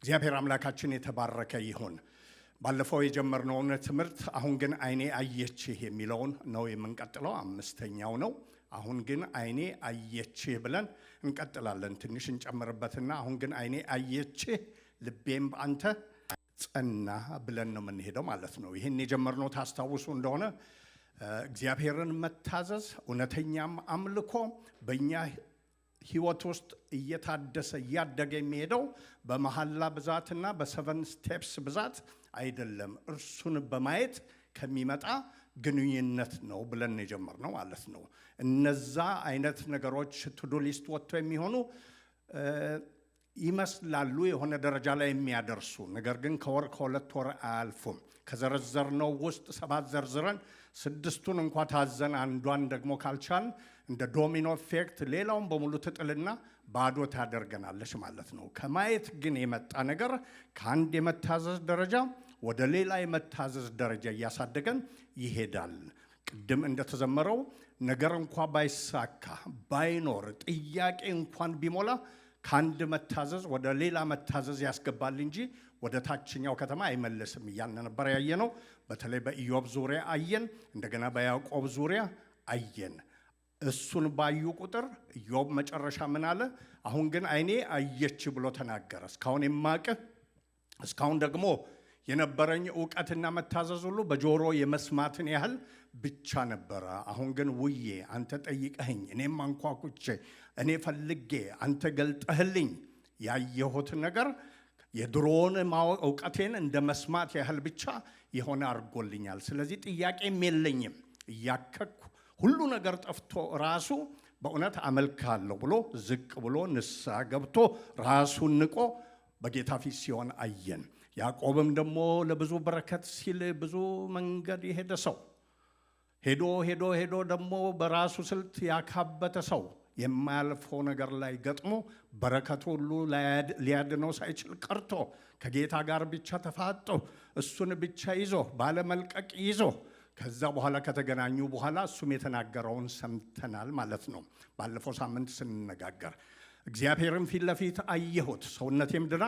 እግዚአብሔር አምላካችን የተባረከ ይሁን። ባለፈው የጀመርነውን ትምህርት አሁን ግን አይኔ አየችህ የሚለውን ነው የምንቀጥለው። አምስተኛው ነው። አሁን ግን አይኔ አየችህ ብለን እንቀጥላለን። ትንሽ እንጨምርበትና አሁን ግን አይኔ አየችህ ልቤም በአንተ ጸና ብለን ነው የምንሄደው ማለት ነው። ይህን የጀመርነው ታስታውሱ እንደሆነ እግዚአብሔርን መታዘዝ እውነተኛም አምልኮ በእኛ ህይወት ውስጥ እየታደሰ እያደገ የሚሄደው በመሐላ ብዛትና በሰቨን ስቴፕስ ብዛት አይደለም፣ እርሱን በማየት ከሚመጣ ግንኙነት ነው ብለን የጀመርነው ማለት ነው። እነዛ አይነት ነገሮች ቱዱ ሊስት ወጥቶ የሚሆኑ ይመስላሉ የሆነ ደረጃ ላይ የሚያደርሱ፣ ነገር ግን ከወር ከሁለት ወር አያልፉም። ከዘረዘርነው ውስጥ 7 ዘርዝረን 6ቱን እንኳን ታዘን አንዷን ደግሞ ካልቻልን እንደ ዶሚኖ ኢፌክት ሌላውን በሙሉ ትጥልና ባዶ ታደርገናለች ማለት ነው። ከማየት ግን የመጣ ነገር ከአንድ የመታዘዝ ደረጃ ወደ ሌላ የመታዘዝ ደረጃ እያሳደገን ይሄዳል። ቅድም እንደተዘመረው ነገር እንኳን ባይሳካ ባይኖር ጥያቄ እንኳን ቢሞላ ከአንድ መታዘዝ ወደ ሌላ መታዘዝ ያስገባል እንጂ ወደ ታችኛው ከተማ አይመለስም እያልን ነበር ያየነው። በተለይ በኢዮብ ዙሪያ አየን፣ እንደገና በያዕቆብ ዙሪያ አየን። እሱን ባዩ ቁጥር ኢዮብ መጨረሻ ምን አለ? አሁን ግን አይኔ አየች ብሎ ተናገረ። እስካሁን የማቅህ እስካሁን ደግሞ የነበረኝ ዕውቀትና መታዘዝ ሁሉ በጆሮ የመስማትን ያህል ብቻ ነበረ። አሁን ግን ውዬ አንተ ጠይቀኸኝ፣ እኔም አንኳኩቼ፣ እኔ ፈልጌ አንተ ገልጠህልኝ ያየሁት ነገር የድሮውን ዕውቀቴን እንደ መስማት ያህል ብቻ የሆነ አድርጎልኛል። ስለዚህ ጥያቄም የለኝም። እያከኩ ሁሉ ነገር ጠፍቶ ራሱ በእውነት አመልካለሁ ብሎ ዝቅ ብሎ ንስሐ ገብቶ ራሱን ንቆ በጌታ ፊት ሲሆን አየን። ያዕቆብም ደግሞ ለብዙ በረከት ሲል ብዙ መንገድ የሄደ ሰው ሄዶ ደግሞ በራሱ ስልት ያካበተ ሰው የማያልፈው ነገር ላይ ገጥሞ በረከቱ ሁሉ ሊያድነው ሳይችል ቀርቶ ከጌታ ጋር ብቻ ተፋጦ እሱን ብቻ ይዞ ባለመልቀቅ ይዞ ከዛ በኋላ ከተገናኙ በኋላ እሱም የተናገረውን ሰምተናል ማለት ነው። ባለፈው ሳምንት ስንነጋገር እግዚአብሔርን ፊት ለፊት አየሁት ሰውነቴም ድና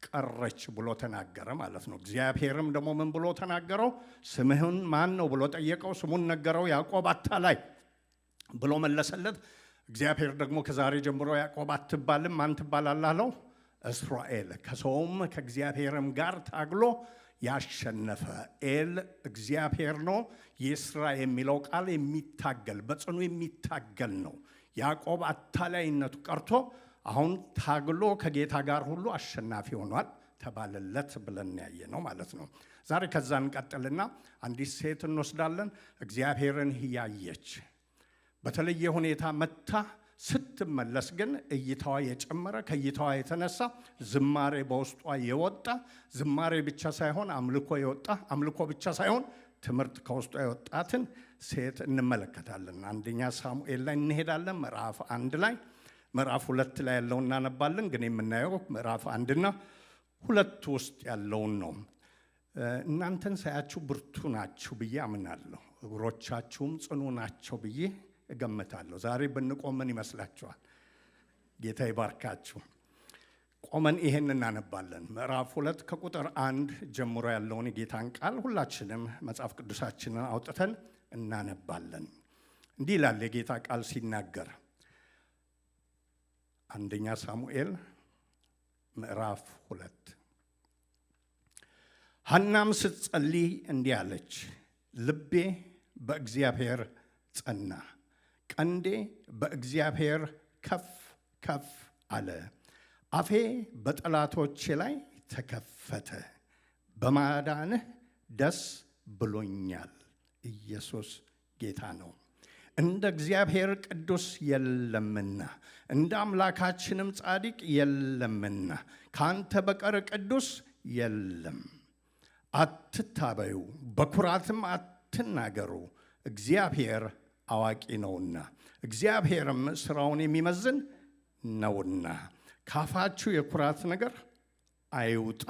ቀረች ብሎ ተናገረ ማለት ነው። እግዚአብሔርም ደግሞ ምን ብሎ ተናገረው? ስምህን ማን ነው ብሎ ጠየቀው። ስሙን ነገረው። ያዕቆብ አታላይ ብሎ መለሰለት። እግዚአብሔር ደግሞ ከዛሬ ጀምሮ ያዕቆብ አትባልም ማን ትባላለህ አለው? እስራኤል። ከሰውም ከእግዚአብሔርም ጋር ታግሎ ያሸነፈ ኤል እግዚአብሔር ነው። ይስራ የሚለው ቃል የሚታገል በጽኑ የሚታገል ነው። ያዕቆብ አታላይነቱ ቀርቶ አሁን ታግሎ ከጌታ ጋር ሁሉ አሸናፊ ሆኗል ተባለለት ብለን ያየ ነው ማለት ነው። ዛሬ ከዛ እንቀጥልና አንዲት ሴት እንወስዳለን። እግዚአብሔርን ያየች በተለየ ሁኔታ መታ ስትመለስ ግን እይታዋ የጨመረ ከእይታዋ የተነሳ ዝማሬ በውስጧ የወጣ ዝማሬ ብቻ ሳይሆን አምልኮ የወጣ አምልኮ ብቻ ሳይሆን ትምህርት ከውስጧ የወጣትን ሴት እንመለከታለን። አንደኛ ሳሙኤል ላይ እንሄዳለን። ምዕራፍ 1 ላይ ምዕራፍ 2 ላይ ያለውን እናነባለን። ግን የምናየው ምዕራፍ 1ና 2 ውስጥ ያለውን ነው። እናንተን ሳያችሁ ብርቱ ናችሁ ብዬ አምናለሁ፣ እግሮቻችሁም ጽኑ ናቸው ብዬ እገምታለሁ። ዛሬ ብንቆም ምን ይመስላችኋል? ጌታ ይባርካችሁ። ቆመን ይሄን እናነባለን። ምዕራፍ 2 ከቁጥር 1 ጀምሮ ያለውን የጌታን ቃል ሁላችንም መጽሐፍ ቅዱሳችንን አውጥተን እናነባለን። እንዲህ ይላል የጌታ ቃል ሲናገር አንደኛ ሳሙኤል ምዕራፍ 2 ሐናም ስትጸልይ እንዲህ አለች፣ ልቤ በእግዚአብሔር ጸና፣ ቀንዴ በእግዚአብሔር ከፍ ከፍ አለ፣ አፌ በጠላቶቼ ላይ ተከፈተ፣ በማዳንህ ደስ ብሎኛል። ኢየሱስ ጌታ ነው። እንደ እግዚአብሔር ቅዱስ የለምና እንደ አምላካችንም ጻድቅ የለምና ካንተ በቀር ቅዱስ የለም። አትታበዩ፣ በኩራትም አትናገሩ፣ እግዚአብሔር አዋቂ ነውና እግዚአብሔርም ስራውን የሚመዝን ነውና ካፋችሁ የኩራት ነገር አይውጣ።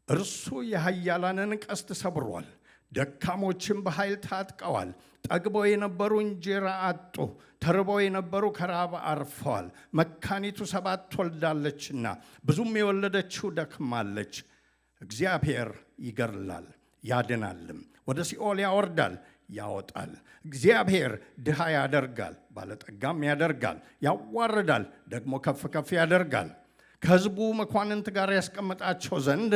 እርሱ የኃያላንን ቀስት ሰብሯል፣ ደካሞችም በኃይል ታጥቀዋል። ጠግበው የነበሩ እንጀራ አጡ፣ ተርበው የነበሩ ከራብ አርፈዋል። መካኒቱ 7 ወልዳለችና ብዙም የወለደችው ደክማለች። እግዚአብሔር ይገድላል ያድናልም፣ ወደ ሲኦል ያወርዳል ያወጣል። እግዚአብሔር ድሃ ያደርጋል ባለጠጋም ያደርጋል፣ ያዋርዳል ደግሞ ከፍ ከፍ ያደርጋል። ከሕዝቡ መኳንንት ጋር ያስቀምጣቸው ዘንድ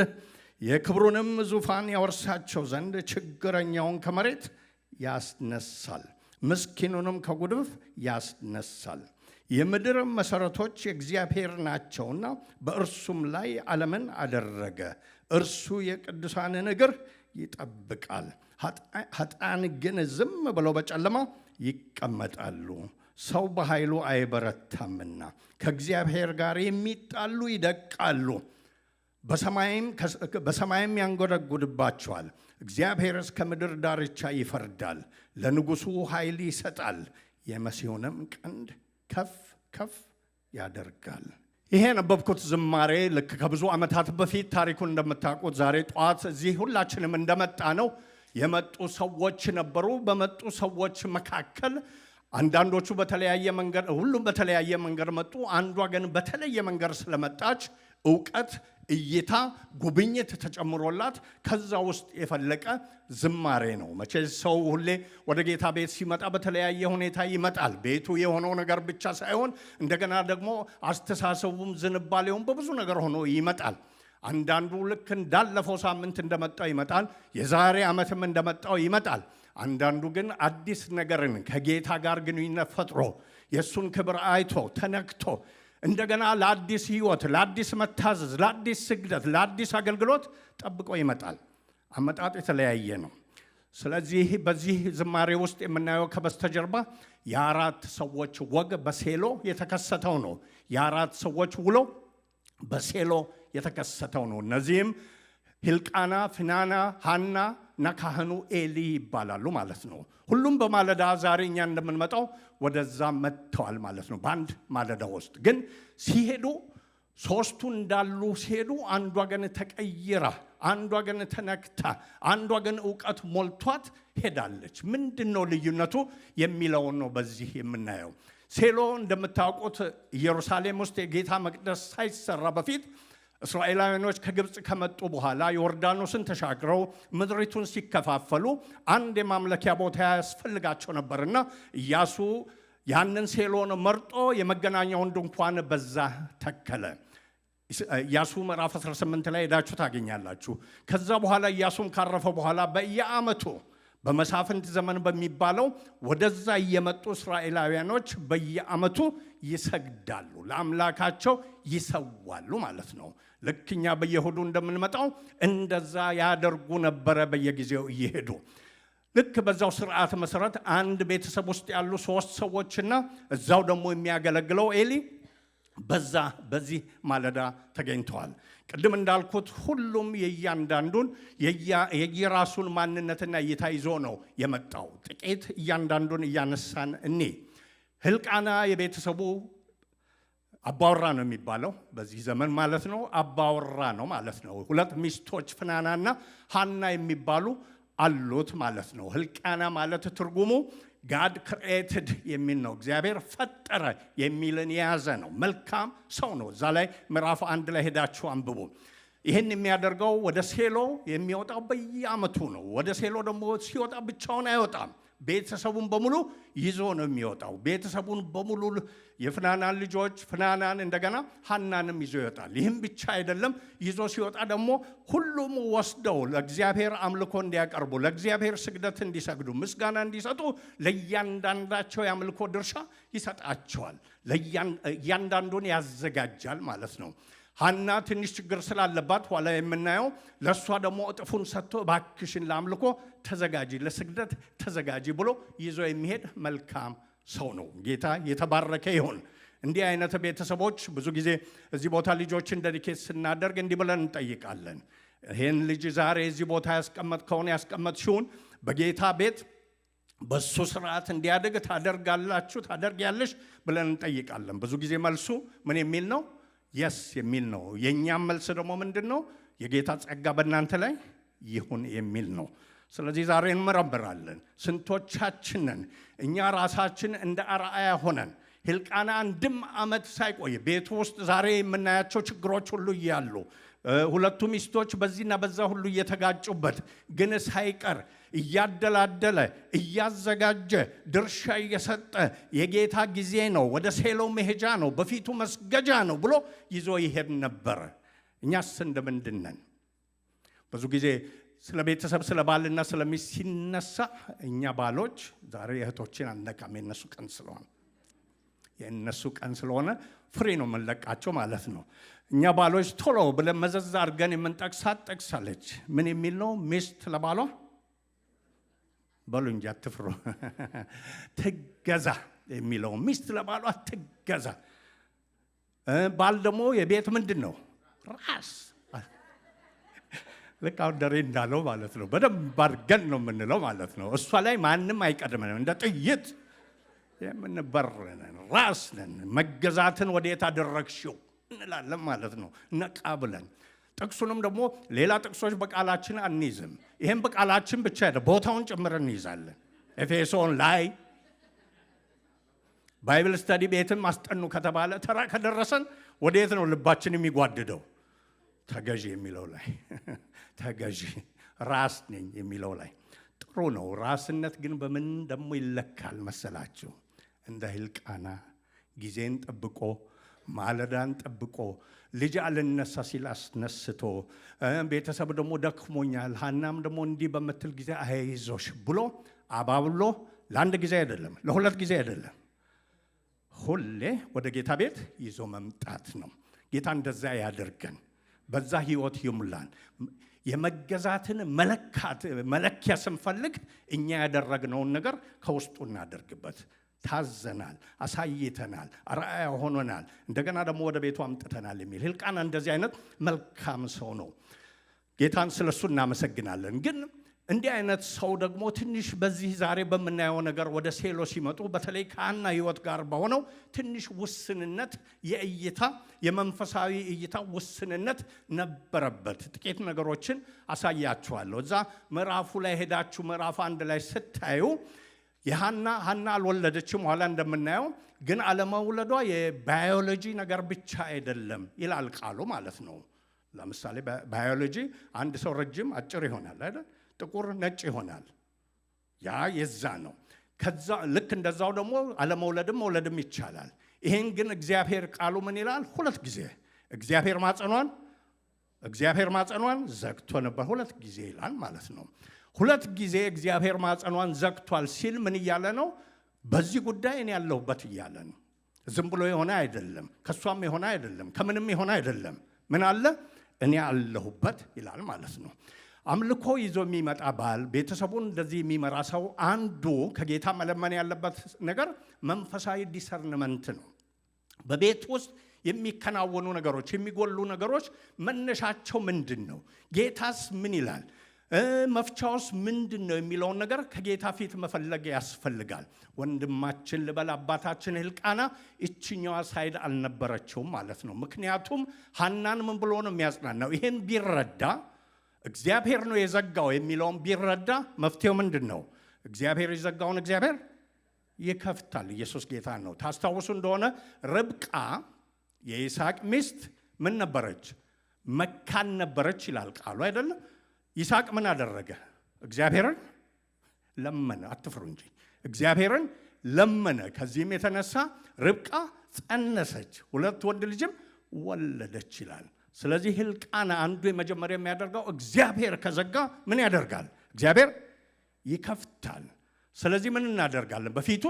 የክብሩንም ዙፋን ያወርሳቸው ዘንድ ችግረኛውን ከመሬት ያስነሳል፣ ምስኪኑንም ከጉድፍ ያስነሳል። የምድርም መሠረቶች የእግዚአብሔር ናቸውና በእርሱም ላይ ዓለምን አደረገ። እርሱ የቅዱሳንን እግር ይጠብቃል። ኃጥአን ግን ዝም ብለው በጨለማ ይቀመጣሉ። ሰው በኃይሉ አይበረታምና ከእግዚአብሔር ጋር የሚጣሉ ይደቃሉ። በሰማይም ያንጎደጉድባቸዋል። እግዚአብሔር እስከ ምድር ዳርቻ ይፈርዳል። ለንጉሡ ኃይል ይሰጣል፣ የመሲሁንም ቀንድ ከፍ ከፍ ያደርጋል። ይሄ የነበብኩት ዝማሬ ልክ ከብዙ ዓመታት በፊት ታሪኩን እንደምታውቁት ዛሬ ጠዋት እዚህ ሁላችንም እንደመጣ ነው የመጡ ሰዎች ነበሩ። በመጡ ሰዎች መካከል አንዳንዶቹ በተለያየ መንገድ፣ ሁሉም በተለያየ መንገድ መጡ። አንዷ ግን በተለየ መንገድ ስለመጣች ዕውቀት፣ እይታ፣ ጉብኝት ተጨምሮላት ከዛ ውስጥ የፈለቀ ዝማሬ ነው። መቼ ሰው ሁሌ ወደ ጌታ ቤት ሲመጣ በተለያየ ሁኔታ ይመጣል። ቤቱ የሆነው ነገር ብቻ ሳይሆን እንደገና ደግሞ አስተሳሰቡም ዝንባሌውም በብዙ ነገር ሆኖ ይመጣል። አንዳንዱ ልክ እንዳለፈው ሳምንት እንደመጣው ይመጣል፣ የዛሬ ዓመትም እንደመጣው ይመጣል። አንዳንዱ ግን አዲስ ነገርን ከጌታ ጋር ግንኙነት ፈጥሮ የእሱን ክብር አይቶ ተነክቶ እንደገና ለአዲስ ሕይወት፣ ለአዲስ መታዘዝ፣ ለአዲስ ስግደት፣ ለአዲስ አገልግሎት ጠብቆ ይመጣል። አመጣጥ የተለያየ ነው። ስለዚህ በዚህ ዝማሬ ውስጥ የምናየው ከበስተጀርባ የአራት ሰዎች ወግ በሴሎ የተከሰተው ነው። የአራት ሰዎች ውሎ በሴሎ የተከሰተው ነው። እነዚህም ሕልቃና፣ ፍናና፣ ሐና እና ካህኑ ኤሊ ይባላሉ ማለት ነው። ሁሉም በማለዳ ዛሬ እኛ እንደምንመጣው ወደዛ መጥተዋል ማለት ነው። በአንድ ማለዳ ውስጥ ግን ሲሄዱ ሶስቱ እንዳሉ ሲሄዱ አንዷ ግን ተቀይራ፣ አንዷ ግን ተነክታ፣ አንዷ ግን ዕውቀት ሞልቷት ሄዳለች። ምንድን ነው ልዩነቱ የሚለውን ነው በዚህ የምናየው። ሴሎ እንደምታውቁት ኢየሩሳሌም ውስጥ የጌታ መቅደስ ሳይሰራ በፊት እስራኤላውያኖች ከግብፅ ከመጡ በኋላ ዮርዳኖስን ተሻግረው ምድሪቱን ሲከፋፈሉ አንድ የማምለኪያ ቦታ ያስፈልጋቸው ነበርና ኢያሱ ያንን ሴሎን መርጦ የመገናኛውን ድንኳን በዛ ተከለ። ኢያሱ ምዕራፍ 18 ላይ ሄዳችሁ ታገኛላችሁ። ከዛ በኋላ ኢያሱም ካረፈ በኋላ በየዓመቱ በመሳፍንት ዘመን በሚባለው ወደዛ እየመጡ እስራኤላውያኖች በየዓመቱ ይሰግዳሉ፣ ለአምላካቸው ይሰዋሉ ማለት ነው። ልክ እኛ በየእሁዱ እንደምንመጣው እንደዛ ያደርጉ ነበረ። በየጊዜው እየሄዱ ልክ በዛው ስርዓት መሰረት አንድ ቤተሰብ ውስጥ ያሉ 3 ሰዎችና እዛው ደግሞ የሚያገለግለው ኤሊ በዚህ ማለዳ ተገኝተዋል። ቅድም እንዳልኩት ሁሉም የእያንዳንዱን የየራሱን ማንነትና እይታ ይዞ ነው የመጣው። ጥቂት እያንዳንዱን እያነሳን እኔ ሕልቃና የቤተሰቡ አባወራ ነው የሚባለው በዚህ ዘመን ማለት ነው። አባወራ ነው ማለት ነው። 2 ሚስቶች ፍናናና ሐና የሚባሉ አሉት ማለት ነው። ሕልቃና ማለት ትርጉሙ ጋድ ክሪኤትድ የሚል ነው። እግዚአብሔር ፈጠረ የሚልን የያዘ ነው። መልካም ሰው ነው። እዛ ላይ ምዕራፍ 1 ላይ ሄዳችሁ አንብቡ። ይህን የሚያደርገው ወደ ሴሎ የሚወጣው በየዓመቱ ነው። ወደ ሴሎ ደግሞ ሲወጣ ብቻውን አይወጣም። ቤተሰቡን በሙሉ ይዞ ነው የሚወጣው። ቤተሰቡን በሙሉ የፍናናን ልጆች ፍናናን እንደገና ሐናንም ይዞ ይወጣል። ይህም ብቻ አይደለም። ይዞ ሲወጣ ደግሞ ሁሉም ወስደው ለእግዚአብሔር አምልኮ እንዲያቀርቡ፣ ለእግዚአብሔር ስግደት እንዲሰግዱ፣ ምስጋና እንዲሰጡ ለእያንዳንዳቸው የአምልኮ ድርሻ ይሰጣቸዋል። እያንዳንዱን ያዘጋጃል ማለት ነው። ሐና ትንሽ ችግር ስላለባት ኋላ የምናየው ለእሷ ደግሞ እጥፉን ሰጥቶ እባክሽን ለአምልኮ ተዘጋጂ፣ ለስግደት ተዘጋጂ ብሎ ይዞ የሚሄድ መልካም ሰው ነው። ጌታ የተባረከ ይሁን። እንዲህ አይነት ቤተሰቦች ብዙ ጊዜ እዚህ ቦታ ልጆችን ዴዲኬት ስናደርግ እንዲህ ብለን እንጠይቃለን። ይህን ልጅ ዛሬ እዚህ ቦታ ያስቀመጥከውን ያስቀመጥሽውን በጌታ ቤት በሱ ስርዓት እንዲያድግ ታደርጋላችሁ፣ ታደርጊያለሽ ብለን እንጠይቃለን። ብዙ ጊዜ መልሱ ምን የሚል ነው? የስ የሚል ነው። የእኛም መልስ ደግሞ ምንድን ነው? የጌታ ጸጋ በእናንተ ላይ ይሁን የሚል ነው። ስለዚህ ዛሬ እንመረምራለን። ስንቶቻችንን እኛ ራሳችን እንደ አርአያ ሆነን ሕልቃና አንድም ዓመት ሳይቆይ ቤቱ ውስጥ ዛሬ የምናያቸው ችግሮች ሁሉ እያሉ ሁለቱ ሚስቶች በዚህና በዛ ሁሉ እየተጋጩበት ግን ሳይቀር እያደላደለ እያዘጋጀ ድርሻ እየሰጠ የጌታ ጊዜ ነው፣ ወደ ሴሎ መሄጃ ነው፣ በፊቱ መስገጃ ነው ብሎ ይዞ ይሄድ ነበር። እኛስ እንደምንድን ነን? ብዙ ጊዜ ስለ ቤተሰብ ስለ ባልና ስለ ሚስት ሲነሳ እኛ ባሎች ዛሬ እህቶችን አንነካም። የእነሱ ቀን ስለሆነ ፍሬ ነው የምንለቃቸው ማለት ነው። እኛ ባሎች ቶሎ ብለን መዘዝ አድርገን የምንጠቅሳት ጠቅሳለች። ምን የሚል ነው? ሚስት ለባሏ በሉ እንጂ አትፍሩ ትገዛ የሚለው ሚስት ለባሏ ትገዛ። ባል ደግሞ የቤት ምንድን ነው? ራስ። ልክ አሁን ደሬ እንዳለው ማለት ነው። በደንብ አድርገን ነው የምንለው ማለት ነው። እሷ ላይ ማንም አይቀድመንም። እንደ ጥይት የምንበረን ራስ ነን። መገዛትን ወዴት አደረግሽው እንላለን ማለት ነው። ነቃ ብለን ጥቅሱንም ደግሞ ሌላ ጥቅሶች በቃላችን አንይዝም። ይሄን በቃላችን ብቻ አይደለም ቦታውን ጭምር እንይዛለን። ኤፌሶን ላይ ባይብል ስተዲ ቤትን ማስጠኑ ከተባለ ተራ ከደረሰን ወዴት ነው ልባችን የሚጓድደው? ተገዢ የሚለው ላይ ተገዢ ራስ ነኝ የሚለው ላይ ጥሩ ነው። ራስነት ግን በምን ደግሞ ይለካል መሰላችሁ? እንደ ሕልቃና ጊዜን ጠብቆ ማለዳን ጠብቆ ልጅ አልነሳ ሲል አስነስቶ ቤተሰብ ደግሞ ደክሞኛል ሐናም ደግሞ እንዲህ በምትል ጊዜ አይዞሽ ብሎ አባብሎ ለአንድ ጊዜ አይደለም ለሁለት ጊዜ አይደለም ሁሌ ወደ ጌታ ቤት ይዞ መምጣት ነው። ጌታ እንደዛ ያደርገን፣ በዛ ህይወት ይሙላን። የመገዛትን መለኪያ ስንፈልግ እኛ ያደረግነውን ነገር ከውስጡ እናደርግበት። ታዘናል፣ አሳይተናል፣ አርአያ ሆኖናል፣ እንደገና ደግሞ ወደ ቤቱ አምጥተናል የሚል ሕልቃና እንደዚህ አይነት መልካም ሰው ነው። ጌታን ስለሱ እናመሰግናለን። ግን እንዲህ አይነት ሰው ደግሞ ትንሽ በዚህ ዛሬ በምናየው ነገር ወደ ሴሎ ሲመጡ በተለይ ከሐና ህይወት ጋር በሆነው ትንሽ ውስንነት የእይታ የመንፈሳዊ እይታ ውስንነት ነበረበት። ጥቂት ነገሮችን አሳያችኋለሁ። እዛ ምዕራፉ ላይ ሄዳችሁ ምዕራፍ 1 ላይ ስታዩ የሐና አልወለደችም። ኋላ እንደምናየው ግን አለመውለዷ የባዮሎጂ ነገር ብቻ አይደለም ይላል ቃሉ ማለት ነው። ለምሳሌ ባዮሎጂ አንድ ሰው ረጅም አጭር ይሆናል አይደል? ጥቁር ነጭ ይሆናል። ያ የዛ ነው። ከዛ ልክ እንደዛው ደግሞ አለመውለድም መውለድም ይቻላል። ይሄን ግን እግዚአብሔር ቃሉ ምን ይላል? ሁለት ጊዜ እግዚአብሔር ማጸኗን ዘግቶ ነበር። ሁለት ጊዜ ይላል ማለት ነው። ሁለት ጊዜ እግዚአብሔር ማጸኗን ዘግቷል ሲል ምን እያለ ነው? በዚህ ጉዳይ እኔ ያለሁበት እያለ ነው። ዝም ብሎ የሆነ አይደለም፣ ከሷም የሆነ አይደለም፣ ከምንም የሆነ አይደለም። ምን አለ? እኔ ያለሁበት ይላል ማለት ነው። አምልኮ ይዞ የሚመጣ ባል፣ ቤተሰቡን እንደዚህ የሚመራ ሰው አንዱ ከጌታ መለመን ያለበት ነገር መንፈሳዊ ዲሰርንመንት ነው። በቤት ውስጥ የሚከናወኑ ነገሮች፣ የሚጎሉ ነገሮች መነሻቸው ምንድን ነው? ጌታስ ምን ይላል? መፍቻውስ ምንድን ነው የሚለውን ነገር ከጌታ ፊት መፈለግ ያስፈልጋል። ወንድማችን ልበል አባታችን ሕልቃና እችኛዋ ሳይድ አልነበረችውም ማለት ነው። ምክንያቱም ሐናን ምን ብሎ ነው የሚያጽናናው? ይሄን ቢረዳ እግዚአብሔር ነው የዘጋው የሚለውን ቢረዳ መፍትሄው ምንድን ነው? እግዚአብሔር የዘጋውን እግዚአብሔር ይከፍታል። ኢየሱስ ጌታ ነው። ታስታውሱ እንደሆነ ርብቃ የይስሐቅ ሚስት ምን ነበረች? መካን ነበረች ይላል ቃሉ አይደለም? ይስሐቅ ምን አደረገ? እግዚአብሔርን ለመነ። አትፍሩ እንጂ እግዚአብሔርን ለመነ። ከዚህም የተነሳ ርብቃ ጸነሰች፣ ሁለት ወንድ ልጅም ወለደች ይላል። ስለዚህ ሕልቃና አንዱ የመጀመሪያ የሚያደርገው እግዚአብሔር ከዘጋ ምን ያደርጋል? እግዚአብሔር ይከፍታል። ስለዚህ ምን እናደርጋለን? በፊቱ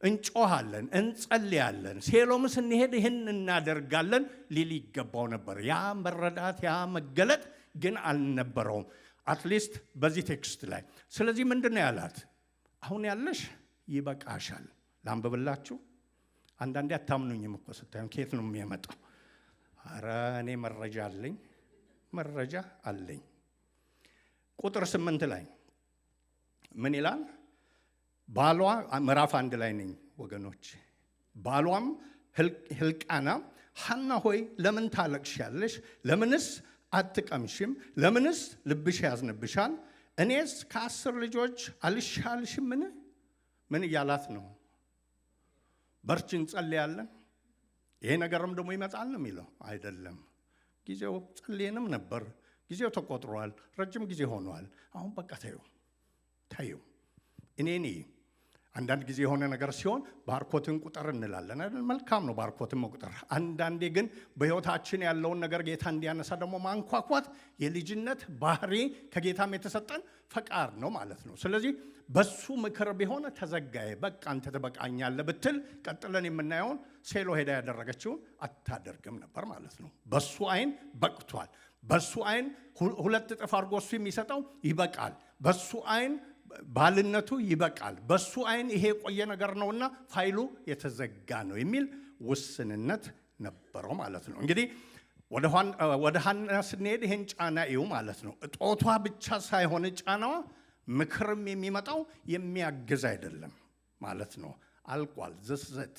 እንጮሃለን፣ እንጸልያለን። ሴሎም ስንሄድ ይህን እናደርጋለን ሊል ይገባው ነበር። ያ መረዳት ያ መገለጥ ግን አልነበረውም። አትሊስት በዚህ ቴክስት ላይ። ስለዚህ ምንድን ነው ያላት? አሁን ያለሽ ይበቃሻል። ላንብብላችሁ። አንዳንዴ አታምኑኝም እኮ ስታዩን። ከየት ነው የሚያመጣው? ኧረ እኔ መረጃ አለኝ። ቁጥር 8 ላይ ምን ይላል? ባሏ ምዕራፍ 1 ላይ ነኝ ወገኖች። ባሏም ሕልቃና ሐና ሆይ ለምን ታለቅሻለሽ? ለምንስ አትቀምሽም? ለምንስ ልብሽ ያዝንብሻል? እኔስ ከ10 ልጆች አልሻልሽምን? ምን እያላት ነው? በርቺ እንጸልያለን፣ ይሄ ነገርም ደግሞ ይመጣል ነው የሚለው። አይደለም፣ ጊዜው ጸልየንም ነበር፣ ጊዜው ተቆጥሯል፣ ረጅም ጊዜ ሆኗል። አሁን በቃ ታዩ እኔ አንዳንድ ጊዜ የሆነ ነገር ሲሆን ባርኮትን ቁጥር እንላለን አይደል? መልካም ነው ባርኮትን መቁጠር። አንዳንዴ ግን በሕይወታችን ያለውን ነገር ጌታ እንዲያነሳ ደግሞ ማንኳኳት የልጅነት ባህሪ ከጌታም የተሰጠን ፈቃድ ነው ማለት ነው። ስለዚህ በሱ ምክር ቢሆን ተዘጋየ፣ በቃ አንተ ትበቃኛለህ ብትል ቀጥለን የምናየውን ሴሎ ሄዳ ያደረገችውን አታደርግም ነበር ማለት ነው። በሱ አይን በቅቷል። በሱ አይን 2 እጥፍ አድርጎ እሱ የሚሰጠው ይበቃል። በሱ አይን ባልነቱ ይበቃል። በሱ አይን ይሄ የቆየ ነገር ነውና ፋይሉ የተዘጋ ነው የሚል ውስንነት ነበረው ማለት ነው። እንግዲህ ወደ ሐና ስንሄድ ይሄን ጫና እዩ ማለት ነው። እጦቷ ብቻ ሳይሆን ጫናዋ ምክርም የሚመጣው የሚያግዝ አይደለም ማለት ነው። አልቋል። ዝስዘት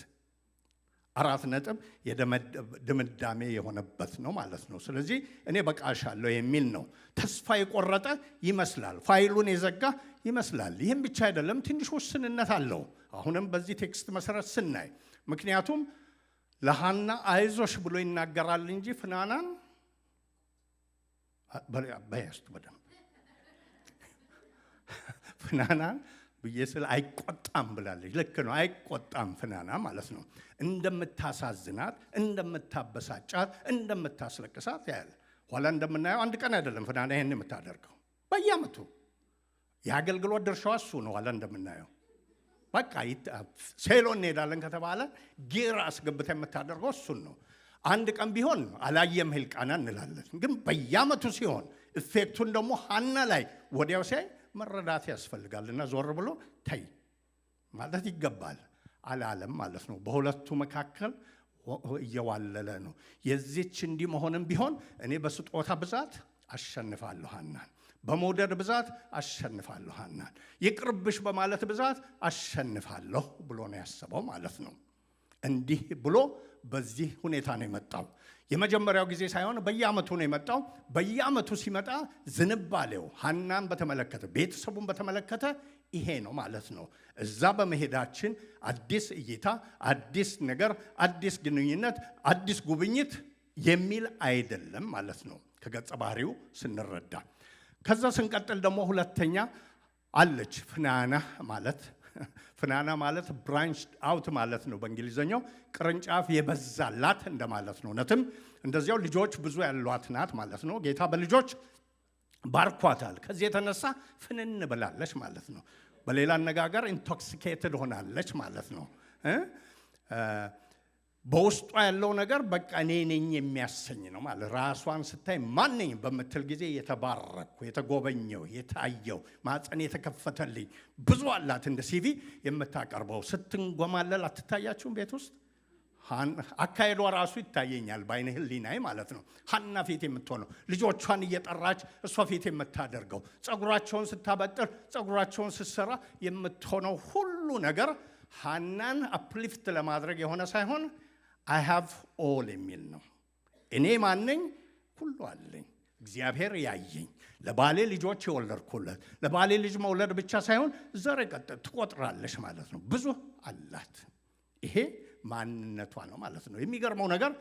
4 ነጥብ የድምዳሜ የሆነበት ነው ማለት ነው። ስለዚህ እኔ በቃሻለሁ የሚል ነው። ተስፋ የቆረጠ ይመስላል፣ ፋይሉን የዘጋ ይመስላል። ይህም ብቻ አይደለም፣ ትንሽ ውስንነት አለው። አሁንም በዚህ ቴክስት መሰረት ስናይ ምክንያቱም ለሐና አይዞሽ ብሎ ይናገራል እንጂ ፍናናን በያስቱ በደንብ ፍናናን ብዬ ስለ አይቆጣም ብላለች። ልክ ነው፣ አይቆጣም ፍናና ማለት ነው። እንደምታሳዝናት፣ እንደምታበሳጫት፣ እንደምታስለቅሳት ያያል። ኋላ እንደምናየው አንድ ቀን አይደለም ፍናና ይሄን የምታደርገው፣ በየዓመቱ የአገልግሎት ድርሻዋ እሱ ነው። ኋላ እንደምናየው በቃ ሴሎ እንሄዳለን ከተባለ ጌራ አስገብታ የምታደርገው እሱን ነው። አንድ ቀን ቢሆን አላየም ሕልቃና እንላለን። ግን በየዓመቱ ሲሆን ኢፌክቱን ደግሞ ሐና ላይ ወዲያው ሲያይ መረዳት ያስፈልጋልና ዞር ብሎ ተይ ማለት ይገባል አላለም ማለት ነው። በሁለቱ መካከል እየዋለለ ነው። የዚች እንዲህ መሆንም ቢሆን እኔ በስጦታ ብዛት አሸንፋለሁ ሐናን፣ በመውደድ ብዛት አሸንፋለሁ ሐናን፣ ይቅርብሽ በማለት ብዛት አሸንፋለሁ ብሎ ነው ያሰበው ማለት ነው። እንዲህ ብሎ በዚህ ሁኔታ ነው የመጣው። የመጀመሪያው ጊዜ ሳይሆን በየዓመቱ ነው የመጣው። በየዓመቱ ሲመጣ ዝንባሌው ሐናን በተመለከተ ቤተሰቡን በተመለከተ ይሄ ነው ማለት ነው። እዛ በመሄዳችን አዲስ እይታ፣ አዲስ ነገር፣ አዲስ ግንኙነት፣ አዲስ ጉብኝት የሚል አይደለም ማለት ነው ከገጸ ባህሪው ስንረዳ። ከዛ ስንቀጥል ደግሞ ሁለተኛ አለች ፍናና ማለት ብራንች አውት ማለት ነው። በእንግሊዘኛው ቅርንጫፍ የበዛላት እንደማለት ነው። እውነትም እንደዚያው ልጆች ብዙ ያሏት ናት ማለት ነው። ጌታ በልጆች ባርኳታል። ከዚህ የተነሳ ፍንን ብላለች ማለት ነው። በሌላ አነጋገር ኢንቶክሲኬትድ ሆናለች ማለት ነው። በውስጧ ያለው ነገር በቃ እኔ ነኝ የሚያሰኝ ነው ማለት። ራሷን ስታይ ማንኝ በምትል ጊዜ የተባረኩ፣ የተጎበኘው፣ የታየው ማፀን የተከፈተልኝ ብዙ አላት እንደ ሲቪ የምታቀርበው። ስትንጎማለል አትታያችሁም? ቤት ውስጥ አካሄዷ ራሱ ይታየኛል በዓይነ ሕሊናዬ ማለት ነው። ሐና ፊት የምትሆነው ልጆቿን እየጠራች እሷ ፊት የምታደርገው፣ ፀጉራቸውን ስታበጥር፣ ፀጉራቸውን ስትሰራ የምትሆነው ሁሉ ነገር ሐናን አፕሊፍት ለማድረግ የሆነ ሳይሆን I have all የሚል ነው። እኔ ማነኝ? ሁሉ አለኝ፣ እግዚአብሔር ያየኝ፣ ለባሌ ልጆች የወለድኩለት። ለባሌ ልጅ መውለድ ብቻ ሳይሆን ዘር ትቆጥራለች ማለት ነው። ብዙ አላት። ይሄ ማንነቷ ነው ማለት ነው። የሚገርመው ነገር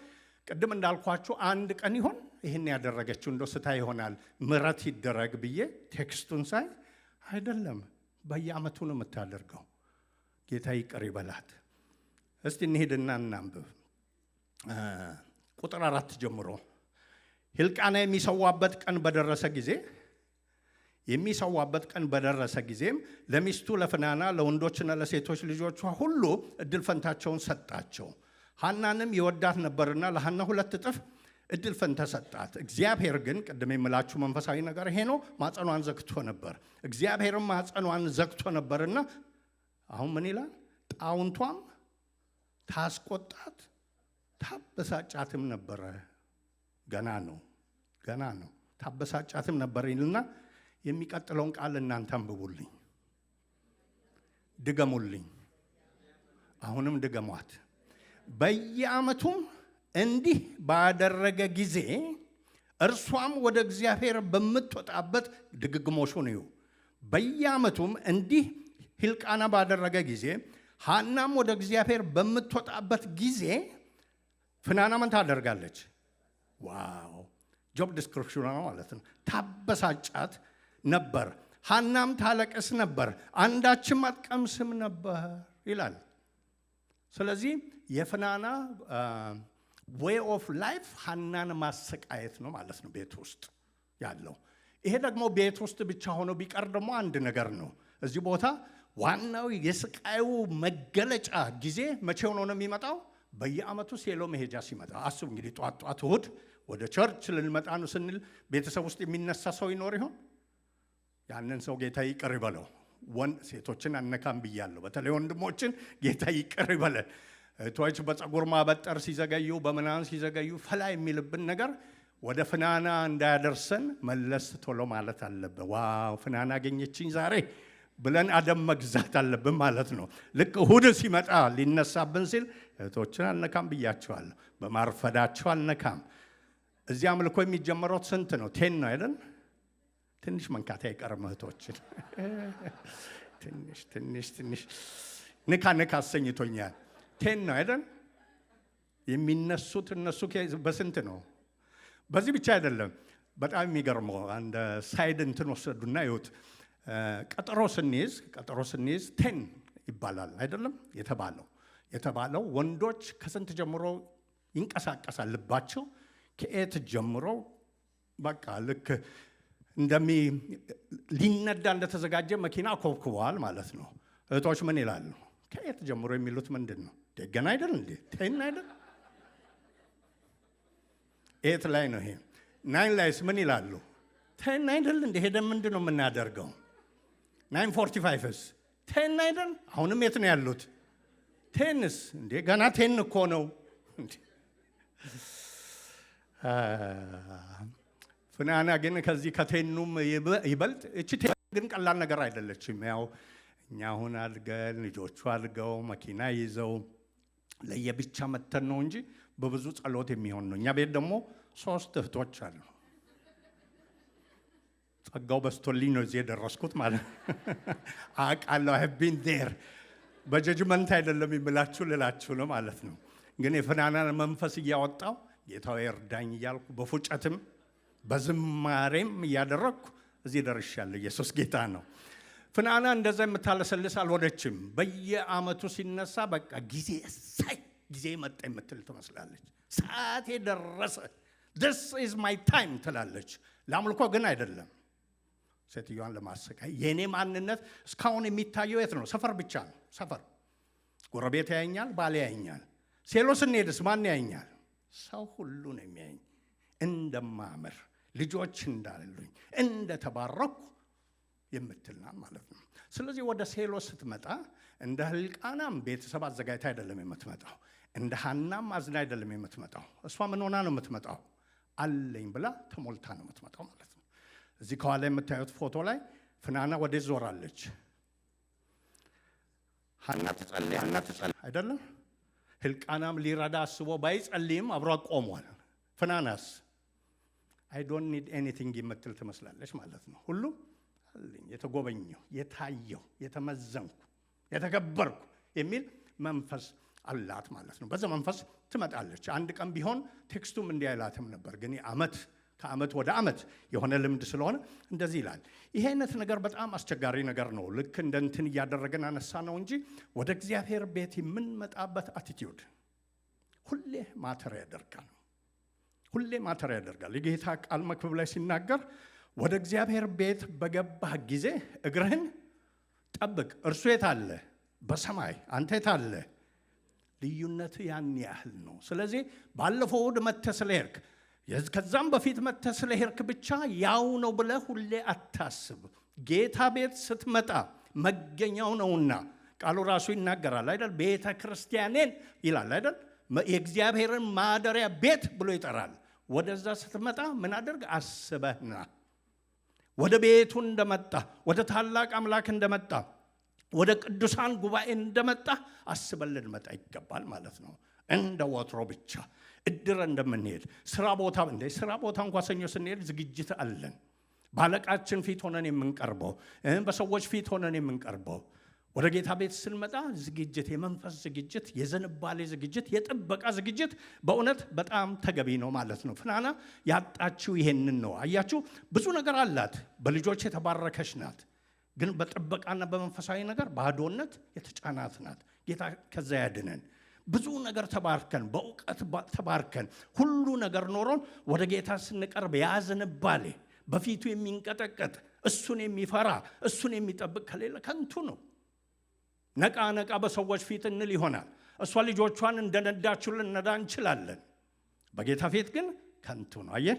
ቅድም እንዳልኳችሁ አንድ ቀን ይሆን ይህን ያደረገችው እንደው ስታ ይሆናል ምሕረት ይደረግ ብዬ ቴክስቱን ሳይ አይደለም፣ በየዓመቱ ነው የምታደርገው። ጌታ ይቅር ይበላት። እስቲ እንሂድና እናንብብ። ቁጥር 4 ጀምሮ ሕልቃና የሚሰዋበት ቀን በደረሰ ጊዜም ለሚስቱ ለፍናና ለወንዶችና ለሴቶች ልጆቿ ሁሉ እድል ፈንታቸውን ሰጣቸው። ሐናንም ይወዳት ነበርና ለሐና 2 እጥፍ እድል ፈንታ ሰጣት። እግዚአብሔር ግን ቅድም የምላችሁ መንፈሳዊ ነገር ይሄ ነው፣ ማጸኗን ዘግቶ ነበር። እግዚአብሔርም ማጸኗን ዘግቶ ነበርና አሁን ምን ይላል? ጣውንቷም ታስቆጣት ታበሳጫትም ነበረ። ገና ነው ታበሳጫትም ነበር ይልና የሚቀጥለውን ቃል እናንተ አንብቡልኝ፣ ድገሙልኝ። አሁንም ድገሟት። በየዓመቱም እንዲህ ባደረገ ጊዜ እርሷም ወደ እግዚአብሔር በምትወጣበት ድግግሞሹ ነው በየዓመቱም እንዲህ ሕልቃና ባደረገ ጊዜ ሐናም ወደ እግዚአብሔር በምትወጣበት ጊዜ ፍናና ምን ታደርጋለች? ዋው ጆብ ዲስክሪፕሽን ነው ማለት ነው። ታበሳጫት ነበር፣ ሐናም ታለቅስ ነበር፣ አንዳችም አትቀምስም ነበር ይላል። ስለዚህ የፍናና ዌይ ኦፍ ላይፍ ሐናን ማሰቃየት ነው ማለት ነው ቤት ውስጥ ያለው። ይሄ ደግሞ ቤት ውስጥ ብቻ ሆኖ ቢቀር ደግሞ አንድ ነገር ነው። እዚህ ቦታ ዋናው የስቃዩ መገለጫ ጊዜ መቼ ሆኖ ነው የሚመጣው? በየዓመቱ ሴሎ መሄጃ ሲመጣ። አስቡ እንግዲህ ጧት ጧት እሑድ ወደ ቸርች ልንመጣ ነው ስንል ቤተሰብ ውስጥ የሚነሳ ሰው ይኖር ይሆን? ያንን ሰው ጌታ ይቅር ይበለው። ሴቶችን አነካም ብያለሁ። በተለይ ወንድሞችን ጌታ ይቅር ይበለን። እህቶች በፀጉር ማበጠር ሲዘገዩ በምናምን ሲዘገዩ ፈላ የሚልብን ነገር ወደ ፍናና እንዳያደርሰን መለስ ቶሎ ማለት አለብን። ዋው ፍናና አገኘችኝ ዛሬ ብለን አደም መግዛት አለብን ማለት ነው። ልክ እሑድ ሲመጣ ሊነሳብን ሲል እህቶችን አልነካም ብያቸዋለሁ። በማርፈዳቸው አልነካም። እዚህ አምልኮ የሚጀመረው ስንት ነው? 10 ነው አይደል? ትንሽ መንካት አይቀርም እህቶችን ትንሽ ንካ አሰኝቶኛል። 10 ነው አይደል? የሚነሱት እነሱ በስንት ነው? በዚህ ብቻ አይደለም። በጣም የሚገርመው አንድ ሳይድ እንትን ወሰዱና ይሁት ቀጠሮ ስንይዝ 10 ይባላል አይደለም? የተባለው ወንዶች ከስንት ጀምሮ ይንቀሳቀሳል ልባቸው? ከኤት ጀምሮ በቃ ልክ ሊነዳ እንደተዘጋጀ መኪና ኮብክበዋል ማለት ነው። እህቶች ምን ይላሉ? ከኤት ጀምሮ የሚሉት ምንድን ነው? ደገና አይደል እንዴ? 10 አይደል? ኤት ላይ ነው ይሄ። 9 ላይስ ምን ይላሉ? 10 አይደል እንዴ? ሄደን ምንድን ነው የምናደርገው? 9:45ስ 10 አይደል? አሁንም የት ነው ያሉት? 10ስ እንዴ? ገና 10 እኮ ነው። ፍናና ግን ከዚህ ከቴኑም ይበልጥ። እቺ ቴን ግን ቀላል ነገር አይደለችም። ያው እኛ አሁን አድገን ልጆቹ አድገው መኪና ይዘው ለየብቻ መተን ነው እንጂ በብዙ ጸሎት የሚሆን ነው። እኛ ቤት ደግሞ 3 እህቶች አሉ። ጸጋው በስቶልኝ ነው እዚህ የደረስኩት ማለት አውቃለሁ። I have been there በጀጅመንት አይደለም የሚላችሁ ልላችሁ ነው ማለት ነው። ግን የፍናናን መንፈስ እያወጣው ጌታው ይርዳኝ እያልኩ በፉጨትም በዝማሬም እያደረግኩ እዚህ ደርሻለሁ። ኢየሱስ ጌታ ነው። ፍናና እንደዛ የምታለሰልስ አልሆነችም። በየዓመቱ ሲነሳ በቃ ጊዜ መጣ የምትል ትመስላለች። ሰዓቴ ደረሰ፣ this is my time ትላለች። ለአምልኮ ግን አይደለም። ሴትዮዋን ለማሰቃይ የኔ ማንነት እስካሁን የሚታየው የት ነው? ሰፈር ብቻ ነው። ሰፈር ጎረቤት ያየኛል፣ ባል ያየኛል። ሴሎ ስንሄድስ ማን ያየኛል? ሰው ሁሉ ነው የሚያየኝ እንደማምር፣ ልጆች እንዳሉኝ፣ እንደተባረኩ የምትልና ማለት ነው። ስለዚህ ወደ ሴሎ ስትመጣ እንደ ሕልቃናም ቤተሰብ አዘጋጅታ አይደለም የምትመጣው። እንደ ሐናም አዝና አይደለም የምትመጣው። እሷ ምን ሆና ነው የምትመጣው? አለኝ ብላ ተሞልታ ነው የምትመጣው ማለት ነው። እዚህ ከኋላ የምታዩት ፎቶ ላይ ፍናና ወዴት ዞራለች? ሐና ትጸልይ አይደለም? ሕልቃናም ሊረዳ አስቦ ባይጸልይም አብሯት ቆሟል። ፍናናስ I don't need anything የምትል ትመስላለች ማለት ነው። ሁሉ አለኝ፣ የተጎበኘው፣ የታየው፣ የተመዘንኩ፣ የተከበርኩ የሚል መንፈስ አላት ማለት ነው። በዛ መንፈስ ትመጣለች። አንድ ቀን ቢሆን ቴክስቱም እንዲህ አይላትም ነበር። ግን ከዓመት ወደ ዓመት የሆነ ልምድ ስለሆነ እንደዚህ ይላል። ይሄ አይነት ነገር በጣም አስቸጋሪ ነገር ነው። ልክ እንደ እንትን እያደረገን አነሳ ነው እንጂ ወደ እግዚአብሔር ቤት የምንመጣበት አቲቲዩድ ሁሌ ማተር ያደርጋል። የጌታ ቃል መክብብ ላይ ሲናገር ወደ እግዚአብሔር ቤት በገባህ ጊዜ እግርህን ጠብቅ። እርሱ የት አለ? በሰማይ። አንተ የት አለ? ልዩነት ያን ያህል ነው። ስለዚህ ባለፈው እሑድ መጥተህ ስለሄድክ ከዛም በፊት መጥተህ ስለሄድክ ብቻ ያው ነው ብለህ ሁሌ አታስብ። ጌታ ቤት ስትመጣ መገኛው ነውና ቃሉ ራሱ ይናገራል አይደል? ቤተ ክርስቲያኔን ይላል አይደል? የእግዚአብሔርን ማደሪያ ቤት ብሎ ይጠራል። ወደዛ ስትመጣ ምን አድርግ? አስበህና ወደ ቤቱ እንደመጣ፣ ወደ ታላቅ አምላክ እንደመጣ፣ ወደ ቅዱሳን ጉባኤ እንደመጣ አስበን ልንመጣ ይገባል ማለት ነው። እንደ ወትሮ ብቻ እድር እንደምንሄድ ስራ ቦታ እንኳ ሰኞ ስንሄድ ዝግጅት አለን። ባለቃችን ፊት ሆነን የምንቀርበው በሰዎች ፊት ሆነን የምንቀርበው ወደ ጌታ ቤት ስንመጣ ዝግጅት የመንፈስ ዝግጅት የዘንባሌ ዝግጅት የጥበቃ ዝግጅት በእውነት በጣም ተገቢ ነው ማለት ነው። ፍናና ያጣችው ይሄንን ነው። አያችሁ ብዙ ነገር አላት፣ በልጆች የተባረከች ናት። ግን በጥበቃና በመንፈሳዊ ነገር ባዶነት የተጫናት ናት። ጌታ ከዛ ያድነን። ብዙ ነገር ተባርከን በእውቀት ተባርከን ሁሉ ነገር ኖሮን ወደ ጌታ ስንቀርብ ያ ዝንባሌ በፊቱ የሚንቀጠቀጥ እሱን የሚፈራ እሱን የሚጠብቅ ከሌለ ከንቱ ነው። ነቃ ነቃ በሰዎች ፊት እንል ይሆናል። እሷ ልጆቿን እንደነዳችው ልንነዳ እንችላለን። በጌታ ፊት ግን ከንቱ ነው። አየህ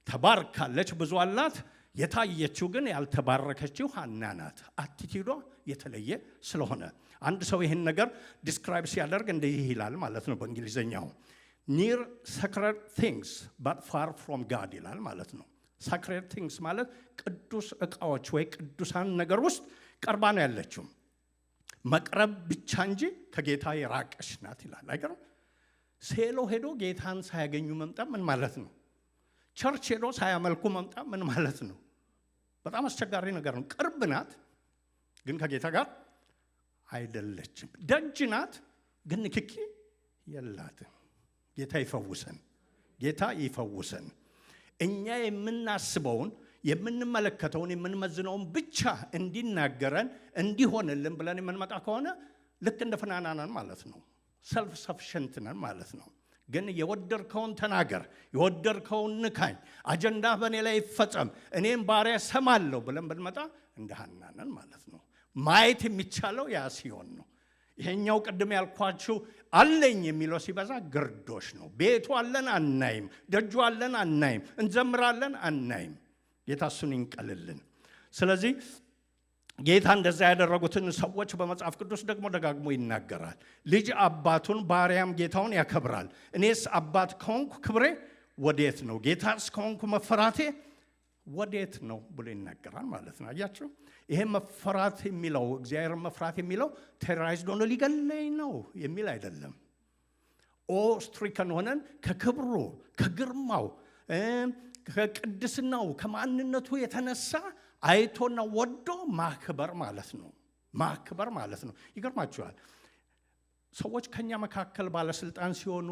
ተባርካለች፣ ብዙ አላት። የታየችው ግን ያልተባረከችው ሐና ናት። አቲቲዩዷ የተለየ ስለሆነ አንድ ሰው ይህን ነገር ዲስክራይብ ሲያደርግ እንዲህ ይላል ማለት ነው በእንግሊዝኛው near sacred things but far from God ይላል ማለት ነው። sacred things ማለት ቅዱስ ዕቃዎች ወይ ቅዱሳን ነገር ውስጥ ቀርባ ነው ያለችው። መቅረብ ብቻ እንጂ ከጌታ የራቀች ናት ይላል። አይገርም? ሴሎ ሄዶ ጌታን ሳያገኙ መምጣት ምን ማለት ነው? ቸርች ሄዶ ሳያመልኩ መምጣት ምን ማለት ነው? በጣም አስቸጋሪ ነገር ነው። ቅርብ ናት ግን ከጌታ ጋር አይደለችም። ደጅ ናት ግን ንክኪ የላትም። ጌታ ይፈውሰን። ጌታ ይፈውሰን። እኛ የምናስበውን የምንመለከተውን የምንመዝነውን ብቻ እንዲናገረን እንዲሆንልን ብለን የምንመጣ ከሆነ ልክ እንደ ፍናና ነን ማለት ነው። ሰልፍ ሰፊሸንት ነን ማለት ነው። ግን የወደድከውን ተናገር፣ የወደድከውን ንካኝ፣ አጀንዳ በእኔ ላይ ይፈጸም፣ እኔም ባሪያ ሰማለሁ ብለን ብንመጣ እንደ ሐና ነን ማለት ነው። ማየት የሚቻለው ያ ሲሆን ነው። ይሄኛው ቅድም ያልኳችሁ አለኝ የሚለው ሲበዛ ግርዶሽ ነው። ቤቱ አለን አናይም፣ ደጁ አለን አናይም፣ እንዘምራለን አናይም። ጌታ እሱን ይንቀልልን። ስለዚህ ጌታ እንደዛ ያደረጉትን ሰዎች በመጽሐፍ ቅዱስ ደግሞ ደጋግሞ ይናገራል። ልጅ አባቱን ባሪያም ጌታውን ያከብራል። እኔስ አባት ከሆንኩ ክብሬ ወዴት ነው? ጌታስ ከሆንኩ መፈራቴ ወዴት ነው ብሎ ይናገራል ማለት ነው። አያችሁ ይሄ መፈራት የሚለው እግዚአብሔር መፍራት የሚለው ቴሮራይዝድ ሆኖ ሊገለኝ ነው የሚል አይደለም። ስትሪከን ሆነን ከክብሩ ከግርማው ከቅድስናው ከማንነቱ የተነሳ አይቶና ወዶ ማክበር ማለት ነው። ማክበር ማለት ነው። ይገርማችኋል ሰዎች ከኛ መካከል ባለስልጣን ሲሆኑ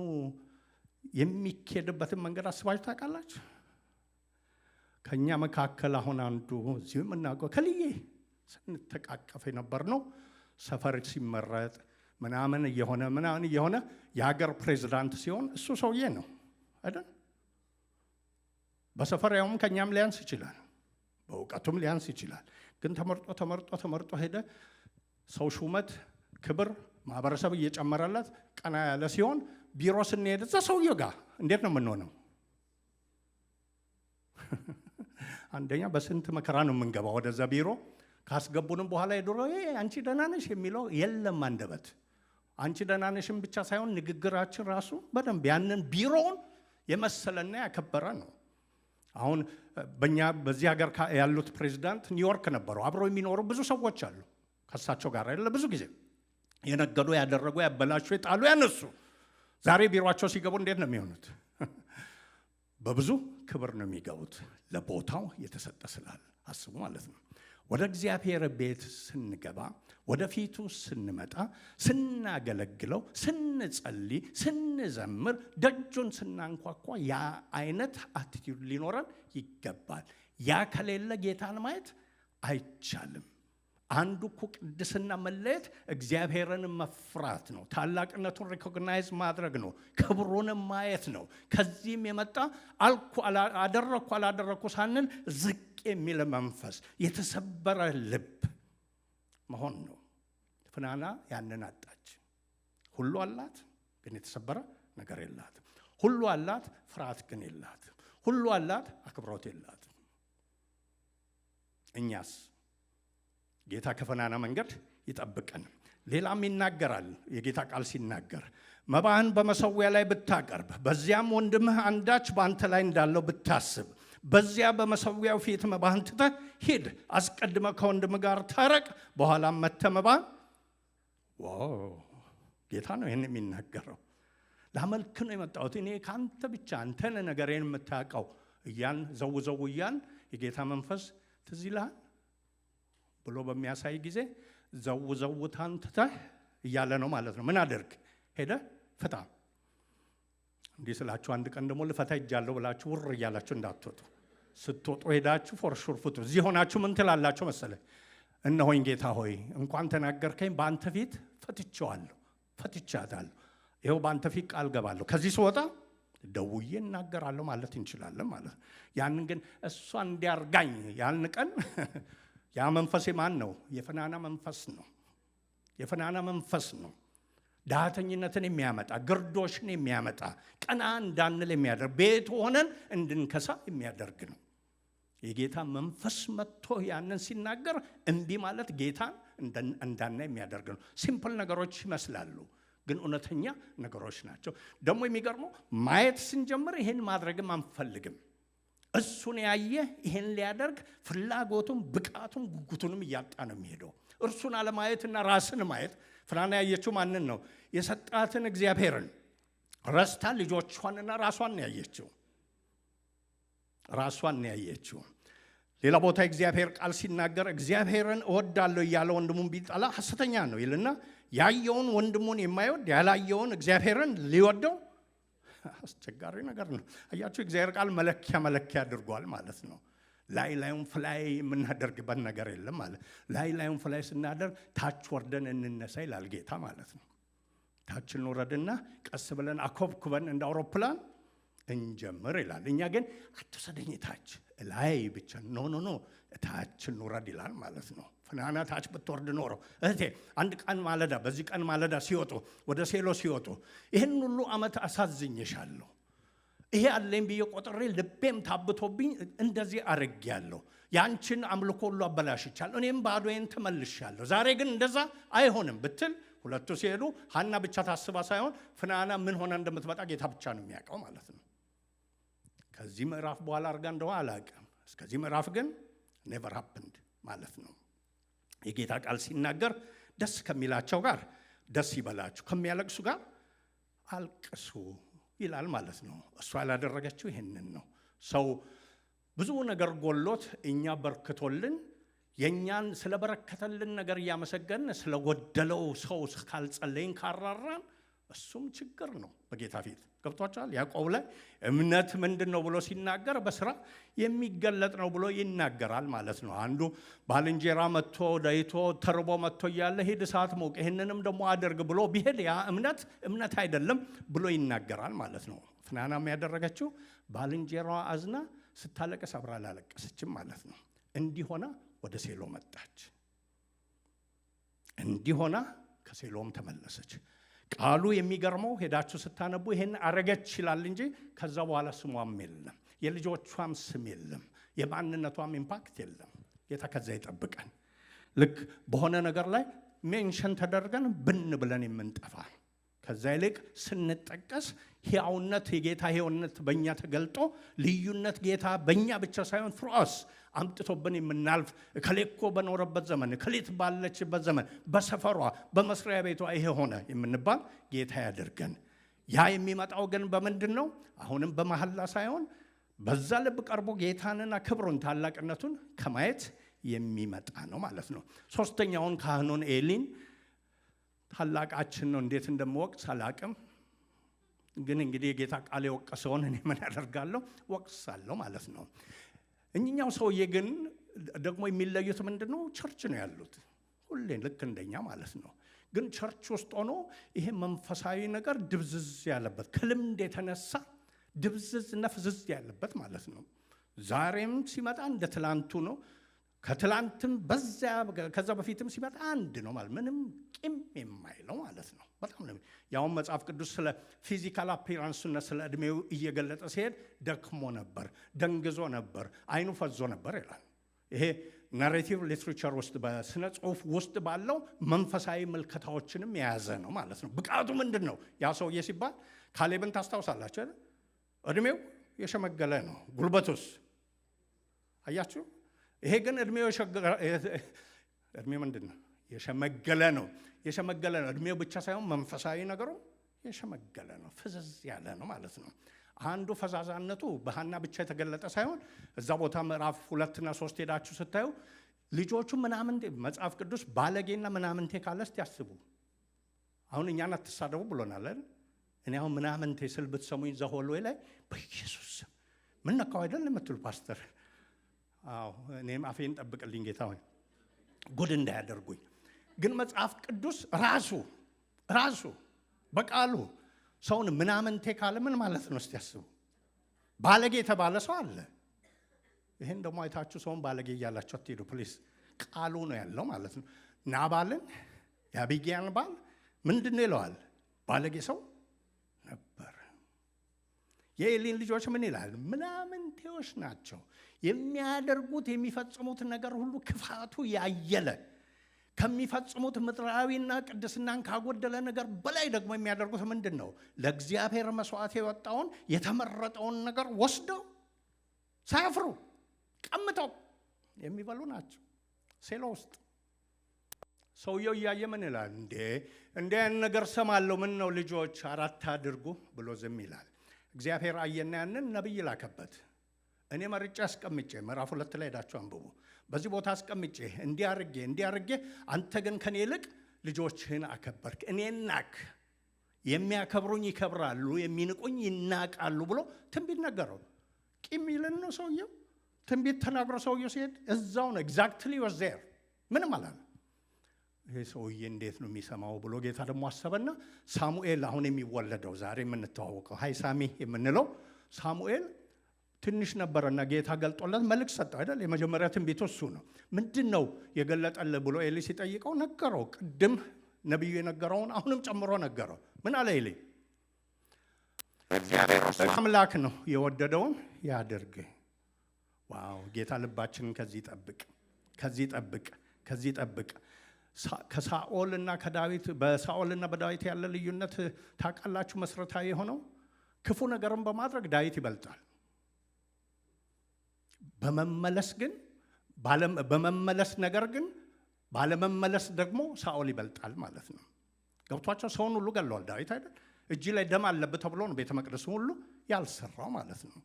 የሚኬድበትን መንገድ አስባችሁ ታውቃላችሁ? ከኛ መካከል አሁን አንዱ እዚሁ የምናውቀው ከልዬ ስንተቃቀፍ የነበር ነው። ሰፈር ሲመረጥ ምናምን እየሆነ የሀገር ፕሬዝዳንት ሲሆን እሱ ሰውዬ ነው አይደል? በሰፈር ያውም ከኛም ሊያንስ ይችላል፣ በእውቀቱም ሊያንስ ይችላል። ግን ተመርጦ ሄደ። ሰው ሹመት፣ ክብር፣ ማህበረሰብ እየጨመረለት ቀና ያለ ሲሆን ቢሮ ስንሄድ እዛ ሰውዬው ጋር እንዴት ነው የምንሆነው? አንደኛ በስንት መከራ ነው የምንገባው ወደዛ ቢሮ። ካስገቡንም በኋላ የድሮ አንቺ ደህና ነሽ የሚለው የለም አንደበት። አንቺ ደህና ነሽም ብቻ ሳይሆን ንግግራችን ራሱ በደንብ ያንን ቢሮውን የመሰለና ያከበረ ነው። አሁን በዚህ ሀገር ያሉት ፕሬዝዳንት ኒውዮርክ ነበሩ። አብረው የሚኖሩ ብዙ ሰዎች አሉ ከሳቸው ጋር አይደለ? ብዙ ጊዜ የነገዱ፣ ያደረጉ፣ ያበላሹ፣ የጣሉ፣ ያነሱ። ዛሬ ቢሮአቸው ሲገቡ እንዴት ነው የሚሆኑት? በብዙ ክብር ነው የሚገቡት፣ ለቦታው የተሰጠ ስላለ። አስቡ ማለት ነው። ወደ እግዚአብሔር ቤት ስንገባ፣ ወደ ፊቱ ስንመጣ፣ ስናገለግለው፣ ስንጸልይ፣ ስንዘምር፣ ደጁን ስናንኳኳ ያ አይነት አቲቲዩድ ሊኖረን ይገባል። ያ ከሌለ ጌታን ማየት አይቻልም። አንዱ እኮ ቅድስና መለየት እግዚአብሔርን መፍራት ነው። ታላቅነቱን ሪኮግናይዝ ማድረግ ነው። ክብሩን ማየት ነው። ከዚህም የመጣ አላደረኩ ሳንል ዝቅ የሚል መንፈስ፣ የተሰበረ ልብ መሆን ነው። ፍናና ያንን አጣች። ሁሉ አላት ግን የተሰበረ ነገር የላትም። ሁሉ አላት ፍርሃት ግን የላትም። ሁሉ አላት አክብሮት የላትም። እኛስ? ጌታ ከፍናና መንገድ ይጠብቀን። ሌላም ይናገራል። የጌታ ቃል ሲናገር መባህን በመሰዊያ ላይ ብታቀርብ፣ በዚያም ወንድምህ አንዳች በአንተ ላይ እንዳለው ብታስብ፣ በዚያ በመሰዊያው ፊት መባህን ትተህ ሂድ፣ አስቀድመ ከወንድምህ ጋር ታረቅ፣ በኋላም መጥተህ መባህን። ጌታ ነው ይህን የሚናገረው። ላመልክ ነው የመጣሁት እኔ ከአንተ ብቻ፣ አንተን ነገሬን የምታውቀው እያን ዘው እያን የጌታ መንፈስ ትዝ ይልሃል ብሎ በሚያሳይ ጊዜ ዘውታን ትተህ እያለ ነው ማለት ነው። ምን አድርግ? ሄደ ፍታ። እንዲህ ስላችሁ አንድ ቀን ደግሞ ልፈታ ይጃለሁ ብላችሁ ውር እያላችሁ እንዳትወጡ። ስትወጡ ሄዳችሁ ፎርሹር ፍቱ። እዚህ ሆናችሁ ምን ትላላችሁ መሰለህ? እነሆኝ ጌታ ሆይ እንኳን ተናገርከኝ፣ በአንተ ፊት ፈትቼዋለሁ፣ ፈትቻታለሁ። ይኸው በአንተ ፊት ቃል ገባለሁ፣ ከዚህ ስወጣ ደውዬ እናገራለሁ ማለት እንችላለን ማለት ነው። ያንን ግን እሷ እንዲያርጋኝ ያን ቀን ያ መንፈስ ማን ነው? የፍናና መንፈስ ነው። የፍናና መንፈስ ነው። ዳተኝነትን የሚያመጣ ግርዶሽን የሚያመጣ ቀና እንዳንል የሚያደርግ ቤት ሆነን እንድንከሳ የሚያደርግ ነው። የጌታ መንፈስ መጥቶ ያንን ሲናገር እምቢ ማለት ጌታን እንዳና የሚያደርግ ነው። ሲምፕል ነገሮች ይመስላሉ፣ ግን እውነተኛ ነገሮች ናቸው። ደግሞ የሚገርመው ማየት ስንጀምር ይሄን ማድረግም አንፈልግም። እሱን ያየ ይሄን ሊያደርግ ፍላጎቱም ብቃቱም ጉጉቱንም እያጣ ነው የሚሄደው። እርሱን አለማየትና ራስን ማየት። ፍናና ያየችው ማንን ነው? የሰጣትን እግዚአብሔርን ረስታ ልጆቿንና ራሷን ያየችው። ራሷን ያየችው። ሌላ ቦታ እግዚአብሔር ቃል ሲናገር እግዚአብሔርን እወዳለሁ እያለ ወንድሙን ቢጠላ ሐሰተኛ ነው ይልና ያየውን ወንድሙን የማይወድ ያላየውን እግዚአብሔርን ሊወደው አስቸጋሪ ነገር ነው። አያችሁ፣ እግዚአብሔር ቃል መለኪያ አድርጓል ማለት ነው። ላዩን ፍላይ የምናደርግበት ነገር የለም ማለት። ላዩን ፍላይ ስናደርግ ታች ወርደን እንነሳ ይላል ጌታ ማለት ነው። ታች እንወረድና ቀስ ብለን አኮብኩበን እንደ አውሮፕላን እንጀምር ይላል። እኛ ግን አትወሰደኝ ታች ላይ ብቻ ኖ ታች እንውረድ ይላል ማለት ነው። ፍናና ታች ብትወርድ ኖሮ እህቴ አንድ ቀን ማለዳ በዚህ ቀን ማለዳ ሲወጡ ወደ ሴሎ ሲወጡ ይህን ሁሉ ዓመት አሳዝኜሻለሁ፣ ይሄ አለኝ ብዬ ቆጥሬ ልቤም ታብቶብኝ እንደዚህ አርጌያለሁ፣ ያንቺን አምልኮ ሁሉ አበላሽቻለሁ፣ እኔም ባዶዬን ተመልሻለሁ፣ ዛሬ ግን እንደዛ አይሆንም ብትል ሁለቱ ሲሄዱ ሐና ብቻ ታስባ ሳይሆን ፍናና ምን ሆነ እንደምትመጣ ጌታ ብቻ ነው የሚያውቀው ማለት ነው። ከዚህ ምዕራፍ በኋላ አርጋ እንደሆነ አላውቅም። እስከዚህ ምዕራፍ ግን ኔቨር ሃፕንድ ማለት ነው። የጌታ ቃል ሲናገር ደስ ከሚላቸው ጋር ደስ ይበላችሁ፣ ከሚያለቅሱ ጋር አልቅሱ ይላል ማለት ነው። እሷ ያላደረገችው ይሄንን ነው። ሰው ብዙ ነገር ጎሎት እኛ በርክቶልን የኛን ስለበረከተልን ነገር እያመሰገን ስለጎደለው ሰው ካልጸለይን ካራራን እሱም ችግር ነው በጌታ ፊት። ገብቷችኋል? ያዕቆብ ላይ እምነት ምንድን ነው ብሎ ሲናገር በስራ የሚገለጥ ነው ብሎ ይናገራል ማለት ነው። አንዱ ባልንጀራ መጥቶ ደይቶ ተርቦ መጥቶ እያለ ሂድ እሳት ሞቅ ይህንንም ደግሞ አድርግ ብሎ ቢሄድ ያ እምነት አይደለም ብሎ ይናገራል ማለት ነው። ፍናናም ያደረገችው ባልንጀራዋ አዝና ስታለቅስ አብራ አላለቀሰችም ማለት ነው። እንዲሆና ወደ ሴሎ መጣች፣ እንዲሆና ከሴሎም ተመለሰች። ቃሉ የሚገርመው ሄዳችሁ ስታነቡ ይሄን አረገች ይላል እንጂ ከዛ በኋላ ስሟም የለም፣ የልጆቿም ስም የለም፣ የማንነቷም ኢምፓክት የለም። ጌታ ከዛ ይጠብቀን። ልክ በሆነ ነገር ላይ ሜንሽን ተደርገን ብን ብለን የምንጠፋ ከዛ ይልቅ ስንጠቀስ ሕያውነት የጌታ ሕያውነት በእኛ ተገልጦ ልዩነት ጌታ በእኛ ብቻ ሳይሆን ፍሮስ አምጥቶብን የምናልፍ ከሌኮ በኖረበት ዘመን ከሌት ባለችበት ዘመን በሰፈሯ በመስሪያ ቤቷ ይሄ ሆነ የምንባል ጌታ ያደርገን። ያ የሚመጣው ግን በምንድን ነው? አሁንም በመሐላ ሳይሆን በዛ ልብ ቀርቦ ጌታንና ክብሩን ታላቅነቱን ከማየት የሚመጣ ነው ማለት ነው። ሶስተኛውን ካህኑን ኤሊን ታላቃችን ነው። እንዴት እንደምወቅስ አላቅም፣ ግን እንግዲህ የጌታ ቃል የወቀሰውን እኔ ምን ያደርጋለሁ? ወቅሳለሁ ማለት ነው። እኛው ሰውዬ ግን ደግሞ የሚለዩት ምንድን ነው? ቸርች ነው ያሉት ሁሌ ልክ እንደኛ ማለት ነው። ግን ቸርች ውስጥ ሆኖ ይሄ መንፈሳዊ ነገር ድብዝዝ ያለበት ከልምድ የተነሳ ድብዝዝ እና ፍዝዝ ያለበት ማለት ነው። ዛሬም ሲመጣ እንደ ትላንቱ ነው፣ ከትላንትም ከዛ በፊትም ሲመጣ አንድ ነው ማለት ምንም ቂም የማይለው ማለት ነው። በጣም ነው ያውም መጽሐፍ ቅዱስ ስለ ፊዚካል አፒራንስና ስለ እድሜው እየገለጠ ሲሄድ ደክሞ ነበር፣ ደንግዞ ነበር፣ አይኑ ፈዞ ነበር ይላል። ይሄ ናሬቲቭ ሊትሬቸር ውስጥ በስነ ጽሁፍ ውስጥ ባለው መንፈሳዊ ምልከታዎችንም የያዘ ነው ማለት ነው። ብቃቱ ምንድን ነው? ያ ሰውዬ ሲባል ካሌብን ታስታውሳላችሁ አይደል? እድሜው የሸመገለ ነው፣ ጉልበቱስ አያችሁ። ይሄ ግን እድሜው ምንድን ነው? የሸመገለ ነው። የሸመገለ ነው። እድሜው ብቻ ሳይሆን መንፈሳዊ ነገሩ የሸመገለ ነው፣ ፍዝዝ ያለ ነው ማለት ነው። አንዱ ፈዛዛነቱ በሐና ብቻ የተገለጠ ሳይሆን እዛ ቦታ ምዕራፍ 2 እና 3 ሄዳችሁ ስታዩ ልጆቹ ምናምንቴ መጽሐፍ ቅዱስ ባለጌና ምናምንቴ ካለ እስቲ ያስቡ። አሁን እኛን አትሳደቡ ብሎናል አይደል? እኔ አሁን ምናምንቴ ስል ብትሰሙኝ ዘሆልዌ ላይ በኢየሱስ ምን ነካው አይደል የምትሉ ፓስተር፣ አዎ እኔም አፌን ጠብቅልኝ ጌታ ሆይ ጉድ እንዳያደርጉኝ። ግን መጽሐፍ ቅዱስ ራሱ በቃሉ ሰውን ምናምንቴ ካለ ምን ማለት ነው እስቲ ያስቡ። ባለጌ የተባለ ሰው አለ። ይሄን ደግሞ አይታችሁ ሰውን ባለጌ እያላችሁ አትሄዱ ፕሊዝ። ቃሉ ነው ያለው ማለት ነው። ናባልን የአቢግያን ባል ምንድነው ይለዋል? ባለጌ ሰው ነበር። የኤሊን ልጆች ምን ይላል? ምናምንቴዎች ናቸው። የሚያደርጉት የሚፈጽሙት ነገር ሁሉ ክፋቱ ያየለ ከሚፈጽሙት ምድራዊና ቅድስናን ካጎደለ ነገር በላይ ደግሞ የሚያደርጉት ምንድን ነው? ለእግዚአብሔር መስዋዕት የወጣውን የተመረጠውን ነገር ወስደው ሳያፍሩ ቀምተው የሚበሉ ናቸው። ሴሎ ውስጥ ሰውየው እያየ ምን ይላል? እንደ ያን ነገር ሰማለሁ፣ ምን ነው ልጆች 4 አድርጉ ብሎ ዝም ይላል። እግዚአብሔር አየና ያንን ነብይ ላከበት። እኔ መርጬ አስቀምጬ ምዕራፍ 2 ላይ ሄዳችሁ አንብቡ። በዚህ ቦታ አስቀምጬ እንዲያርጌ አንተ ግን ከኔ ይልቅ ልጆችህን አከበርክ። እኔን ናክ፣ የሚያከብሩኝ ይከብራሉ፣ የሚንቁኝ ይናቃሉ ብሎ ትንቢት ነገረው። ቂም ይልን ነው ሰውየው። ትንቢት ተናግሮ ሰውየው ሲሄድ እዛው ነው ኤግዛክትሊ was there። ምንም አላለ። ይሄ ሰውዬ እንዴት ነው የሚሰማው ብሎ ጌታ ደግሞ አሰበና ሳሙኤል አሁን የሚወለደው ዛሬ የምንተዋወቀው ሃይ ሳሚ የምንለው ሳሙኤል ትንሽ ነበርና ጌታ ገልጦለት መልእክት ሰጠው አይደል? የመጀመሪያ ትንቢቱ እሱ ነው። ምንድነው የገለጠልህ ብሎ ኤሊ ሲጠይቀው ነገረው። ቅድም ነብዩ የነገረውን አሁንም ጨምሮ ነገረው። ምን አለ ኤሊ? እግዚአብሔር አምላክ ነው፣ የወደደውን ያድርግ። ዋው! ጌታ ልባችንን ከዚህ ጠብቅ። ከሳኦልና ከዳዊት በሳኦልና በዳዊት ያለ ልዩነት ታውቃላችሁ? መሰረታዊ የሆነው ክፉ ነገርን በማድረግ ዳዊት ይበልጣል። በመመለስ ነገር ግን ባለመመለስ ደግሞ ሳኦል ይበልጣል ማለት ነው። ገብቷቸው ሰውን ሁሉ ገለዋል ዳዊት አይደል? እጅ ላይ ደም አለበት ተብሎ ነው ቤተ መቅደሱ ሁሉ ያልሰራው ማለት ነው።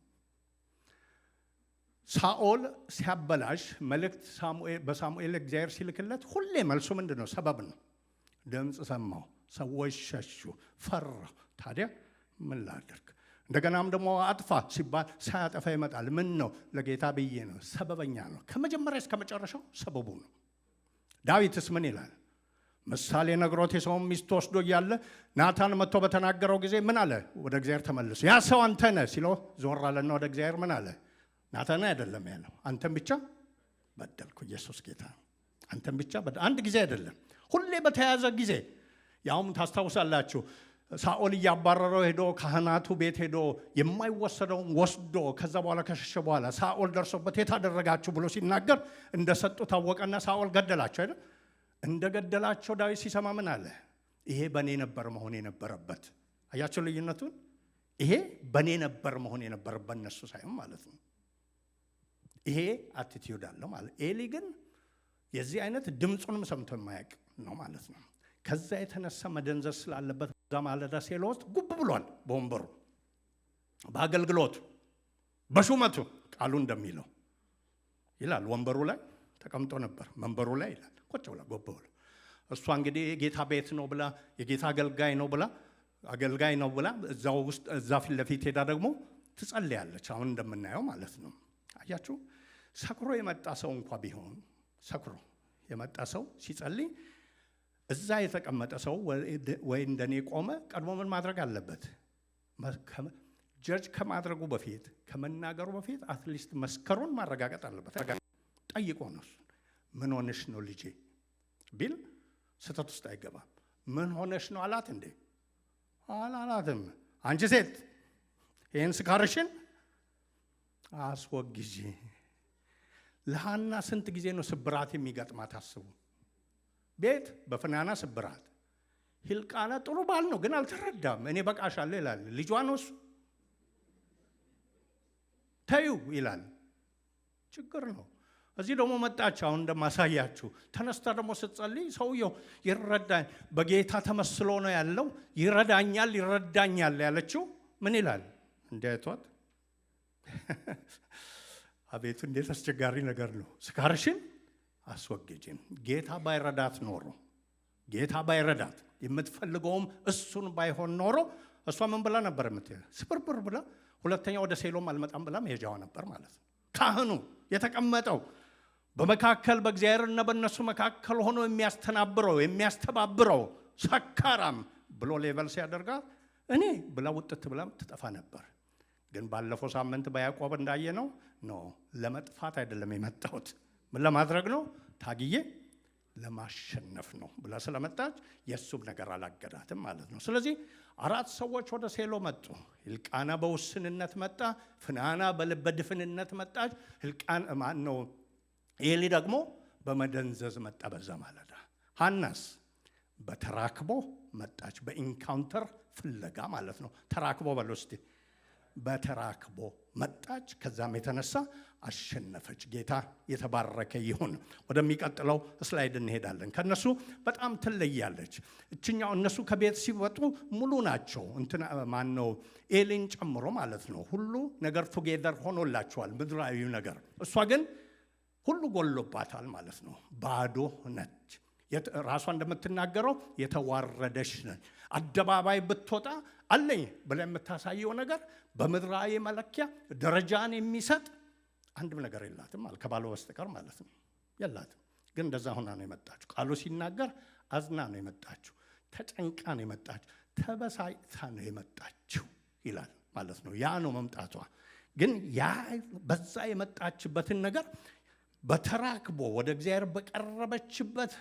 ሳኦል ሲያበላሽ መልእክት በሳሙኤል እግዚአብሔር ሲልክለት ሁሌ መልሱ ምንድነው? ሰበብ ነው። ድምፅ ሰማሁ፣ ሰዎች ሸሹ፣ ፈራሁ፣ ታዲያ ምን ላድርግ? እንደገናም ደግሞ አጥፋ ሲባል ሳያጠፋ ይመጣል። ምን ነው? ለጌታ ብዬ ነው። ሰበበኛ ነው። ከመጀመሪያ እስከ መጨረሻው ሰበቡ ነው። ዳዊትስ ምን ይላል? ምሳሌ ነግሮት የሰውን ሚስት ወስዶ እያለ ናታን መጥቶ በተናገረው ጊዜ ምን አለ? ወደ እግዚአብሔር ተመልሶ ያ ሰው አንተ ነህ ሲለው ዞር አለና ወደ እግዚአብሔር ምን አለ? ናታን አይደለም ያለው፣ አንተን ብቻ በደልኩ። ኢየሱስ ጌታ ነው። አንተን ብቻ አንድ ጊዜ አይደለም፣ ሁሌ በተያዘ ጊዜ። ያውም ታስታውሳላችሁ ሳኦል እያባረረው ሄዶ ካህናቱ ቤት ሄዶ የማይወሰደውን ወስዶ ከዛ በኋላ ከሸሸ በኋላ ሳኦል ደርሶበት የታደረጋችሁ ብሎ ሲናገር እንደሰጡ ታወቀና ሳኦል ገደላቸው አይደል? እንደገደላቸው ዳዊት ሲሰማ ምን አለ? ይሄ በኔ ነበር መሆን የነበረበት። አያችሁ ልዩነቱን? ይሄ በኔ ነበር መሆን የነበረበት እነሱ ሳይሆን ማለት ነው። ይሄ አቲቲዩድ አለው ማለት። ኤሊ ግን የዚህ አይነት ድምፁንም ሰምቶ የማያውቅ ነው ማለት ነው። ከዛ የተነሳ መደንዘዝ ስላለበት በዛ ማለዳ ሴሎ ውስጥ ጉብ ብሏል። በወንበሩ፣ በአገልግሎቱ፣ በሹመቱ ቃሉ እንደሚለው ይላል። ወንበሩ ላይ ተቀምጦ ነበር፣ መንበሩ ላይ ይላል ቁጭ ብላ ጎብ ብሎ። እሷ እንግዲህ የጌታ ቤት ነው ብላ የጌታ አገልጋይ ነው ብላ እዛው ውስጥ እዛ ፊት ለፊት ሄዳ ደግሞ ትጸልያለች። አሁን እንደምናየው ማለት ነው። አያችሁ፣ ሰክሮ የመጣ ሰው እንኳ ቢሆን ሰክሮ የመጣ ሰው ሲጸልይ እዛ የተቀመጠ ሰው ወይ እንደኔ ቆመ ቀድሞ ምን ማድረግ አለበት? ጀጅ ከማድረጉ በፊት ከመናገሩ በፊት አትሊስት መስከሩን ማረጋገጥ አለበት። ጠይቆ ነው ምን ሆነሽ ነው ልጄ ቢል ስተት ውስጥ አይገባም። ምን ሆነሽ ነው አላት እንዴ? አላላትም። አንቺ ሴት ይህን ስካርሽን አስወግጂ። ለሐና ስንት ጊዜ ነው ስብራት የሚገጥማት አስቡ። ቤት በፍናና ስብራት። ሂልቃና ጥሩ ባል ነው ግን አልተረዳም። እኔ በቃሻለሁ ይላል። ልጇ ነው እሱ። ተዩ ይላል። ችግር ነው። እዚህ ደግሞ መጣች። አሁን እንደማሳያችሁ ተነስታ ደግሞ ስትጸልይ ሰውየው ይረዳኝ፣ በጌታ ተመስሎ ነው ያለው። ይረዳኛል ያለችው ምን ይላል? እንዴቷት አቤቱ እንዴት አስቸጋሪ ነገር ነው። ስካርሽን አስወግጂም። ጌታ ባይረዳት ኖሮ ጌታ ባይረዳት የምትፈልገውም እሱን ባይሆን ኖሮ እሷ ምን ብላ ነበር የምትሄድ? ስብርብር ብላ ሁለተኛ ወደ ሴሎም አልመጣም ብላ መሄጃዋ ነበር ማለት ነው። ካህኑ የተቀመጠው በመካከል በእግዚአብሔርና በእነሱ መካከል ሆኖ የሚያስተባብረው ሰካራም ብሎ ሌቨል ሲያደርጋት እኔ ብላ ውጥት ብላ ትጠፋ ነበር። ግን ባለፈው ሳምንት በያዕቆብ እንዳየነው ነው ለመጥፋት አይደለም የመጣሁት፣ ምን ለማድረግ ነው? ታግዬ ለማሸነፍ ነው ብላ ስለመጣች የሱም ነገር አላገዳትም ማለት ነው። ስለዚህ 4 ሰዎች ወደ ሴሎ መጡ። ሕልቃና በውስንነት መጣ፣ ፍናና በድፍንነት መጣች። ሕልቃን ማን ነው? ኤሊ ደግሞ በመደንዘዝ መጣ በዛ ማለዳ። ሐናስ በተራክቦ መጣች፣ በኢንካውንተር ፍለጋ ማለት ነው። ተራክቦ በሉ እስቲ። በተራክቦ መጣች፣ ከዛም የተነሳ አሸነፈች። ጌታ የተባረከ ይሁን። ወደሚቀጥለው ስላይድ እንሄዳለን። ከነሱ በጣም ትለያለች እችኛው። እነሱ ከቤት ሲወጡ ሙሉ ናቸው። እንትና ማን ነው? ኤሊን ጨምሮ ማለት ነው። ሁሉ ነገር ቱጌዘር ሆኖላቸዋል፣ ምድራዊው ነገር። እሷ ግን ሁሉ ጎሎባታል ማለት ነው። ባዶ ነች። ራሷ እንደምትናገረው የተዋረደች ነች። አደባባይ ብትወጣ አለኝ ብላ የምታሳየው ነገር በምድራዊ መለኪያ ደረጃን የሚሰጥ አንድም ነገር የላትም ማለት ከባሏ በስተቀር ማለት ነው። የላትም። ግን እንደዛ ሆና ነው የመጣችው። ቃሉ ሲናገር አዝና ነው የመጣችው፣ ተጨንቃ ነው የመጣችው፣ ተበሳጭታ ነው የመጣችው ይላል ማለት ነው። ያ ነው መምጣቷ። ግን ያ በዛ የመጣችበትን ነገር በተራክቦ ወደ እግዚአብሔር በቀረበችበት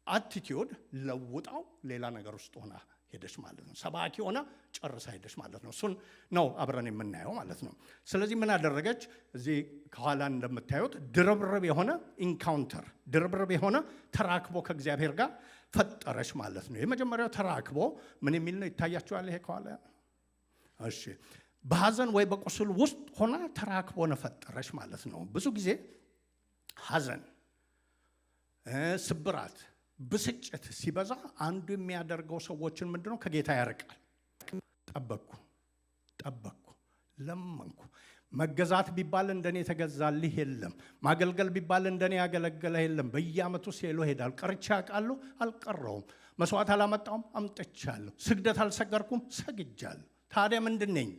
አቲቲዩድ ለውጣው ሌላ ነገር ውስጥ ሆና ሄደች ማለት ነው። ሰባኪ ሆና ጨርሳ ሄደች ማለት ነው። እሱን ነው አብረን የምናየው ማለት ነው። ስለዚህ ምን አደረገች? እዚህ ከኋላ እንደምታዩት ድርብርብ የሆነ ኢንካውንተር፣ ድርብርብ የሆነ ተራክቦ ከእግዚአብሔር ጋር ፈጠረች ማለት ነው። የመጀመሪያው ተራክቦ ምን የሚል ነው? ይታያችኋል ይሄ ከኋላ። እሺ፣ በሐዘን ወይ በቁስል ውስጥ ሆና ተራክቦን ፈጠረች ማለት ነው። ብዙ ጊዜ ሐዘን፣ ስብራት፣ ብስጭት ሲበዛ አንዱ የሚያደርገው ሰዎችን ምንድነው? ከጌታ ያርቃል። ጠበቅኩ፣ ለመንኩ። መገዛት ቢባል እንደኔ ተገዛልህ የለም። ማገልገል ቢባል እንደኔ ያገለገለ የለም። በየዓመቱ ሴሎ ሄዳል። ቀርቼ አውቃለሁ፣ አልቀረውም። መስዋዕት አላመጣውም፣ አምጥቻለሁ። ስግደት አልሰገርኩም፣ ሰግጃለሁ። ታዲያ ምንድን ነኝ?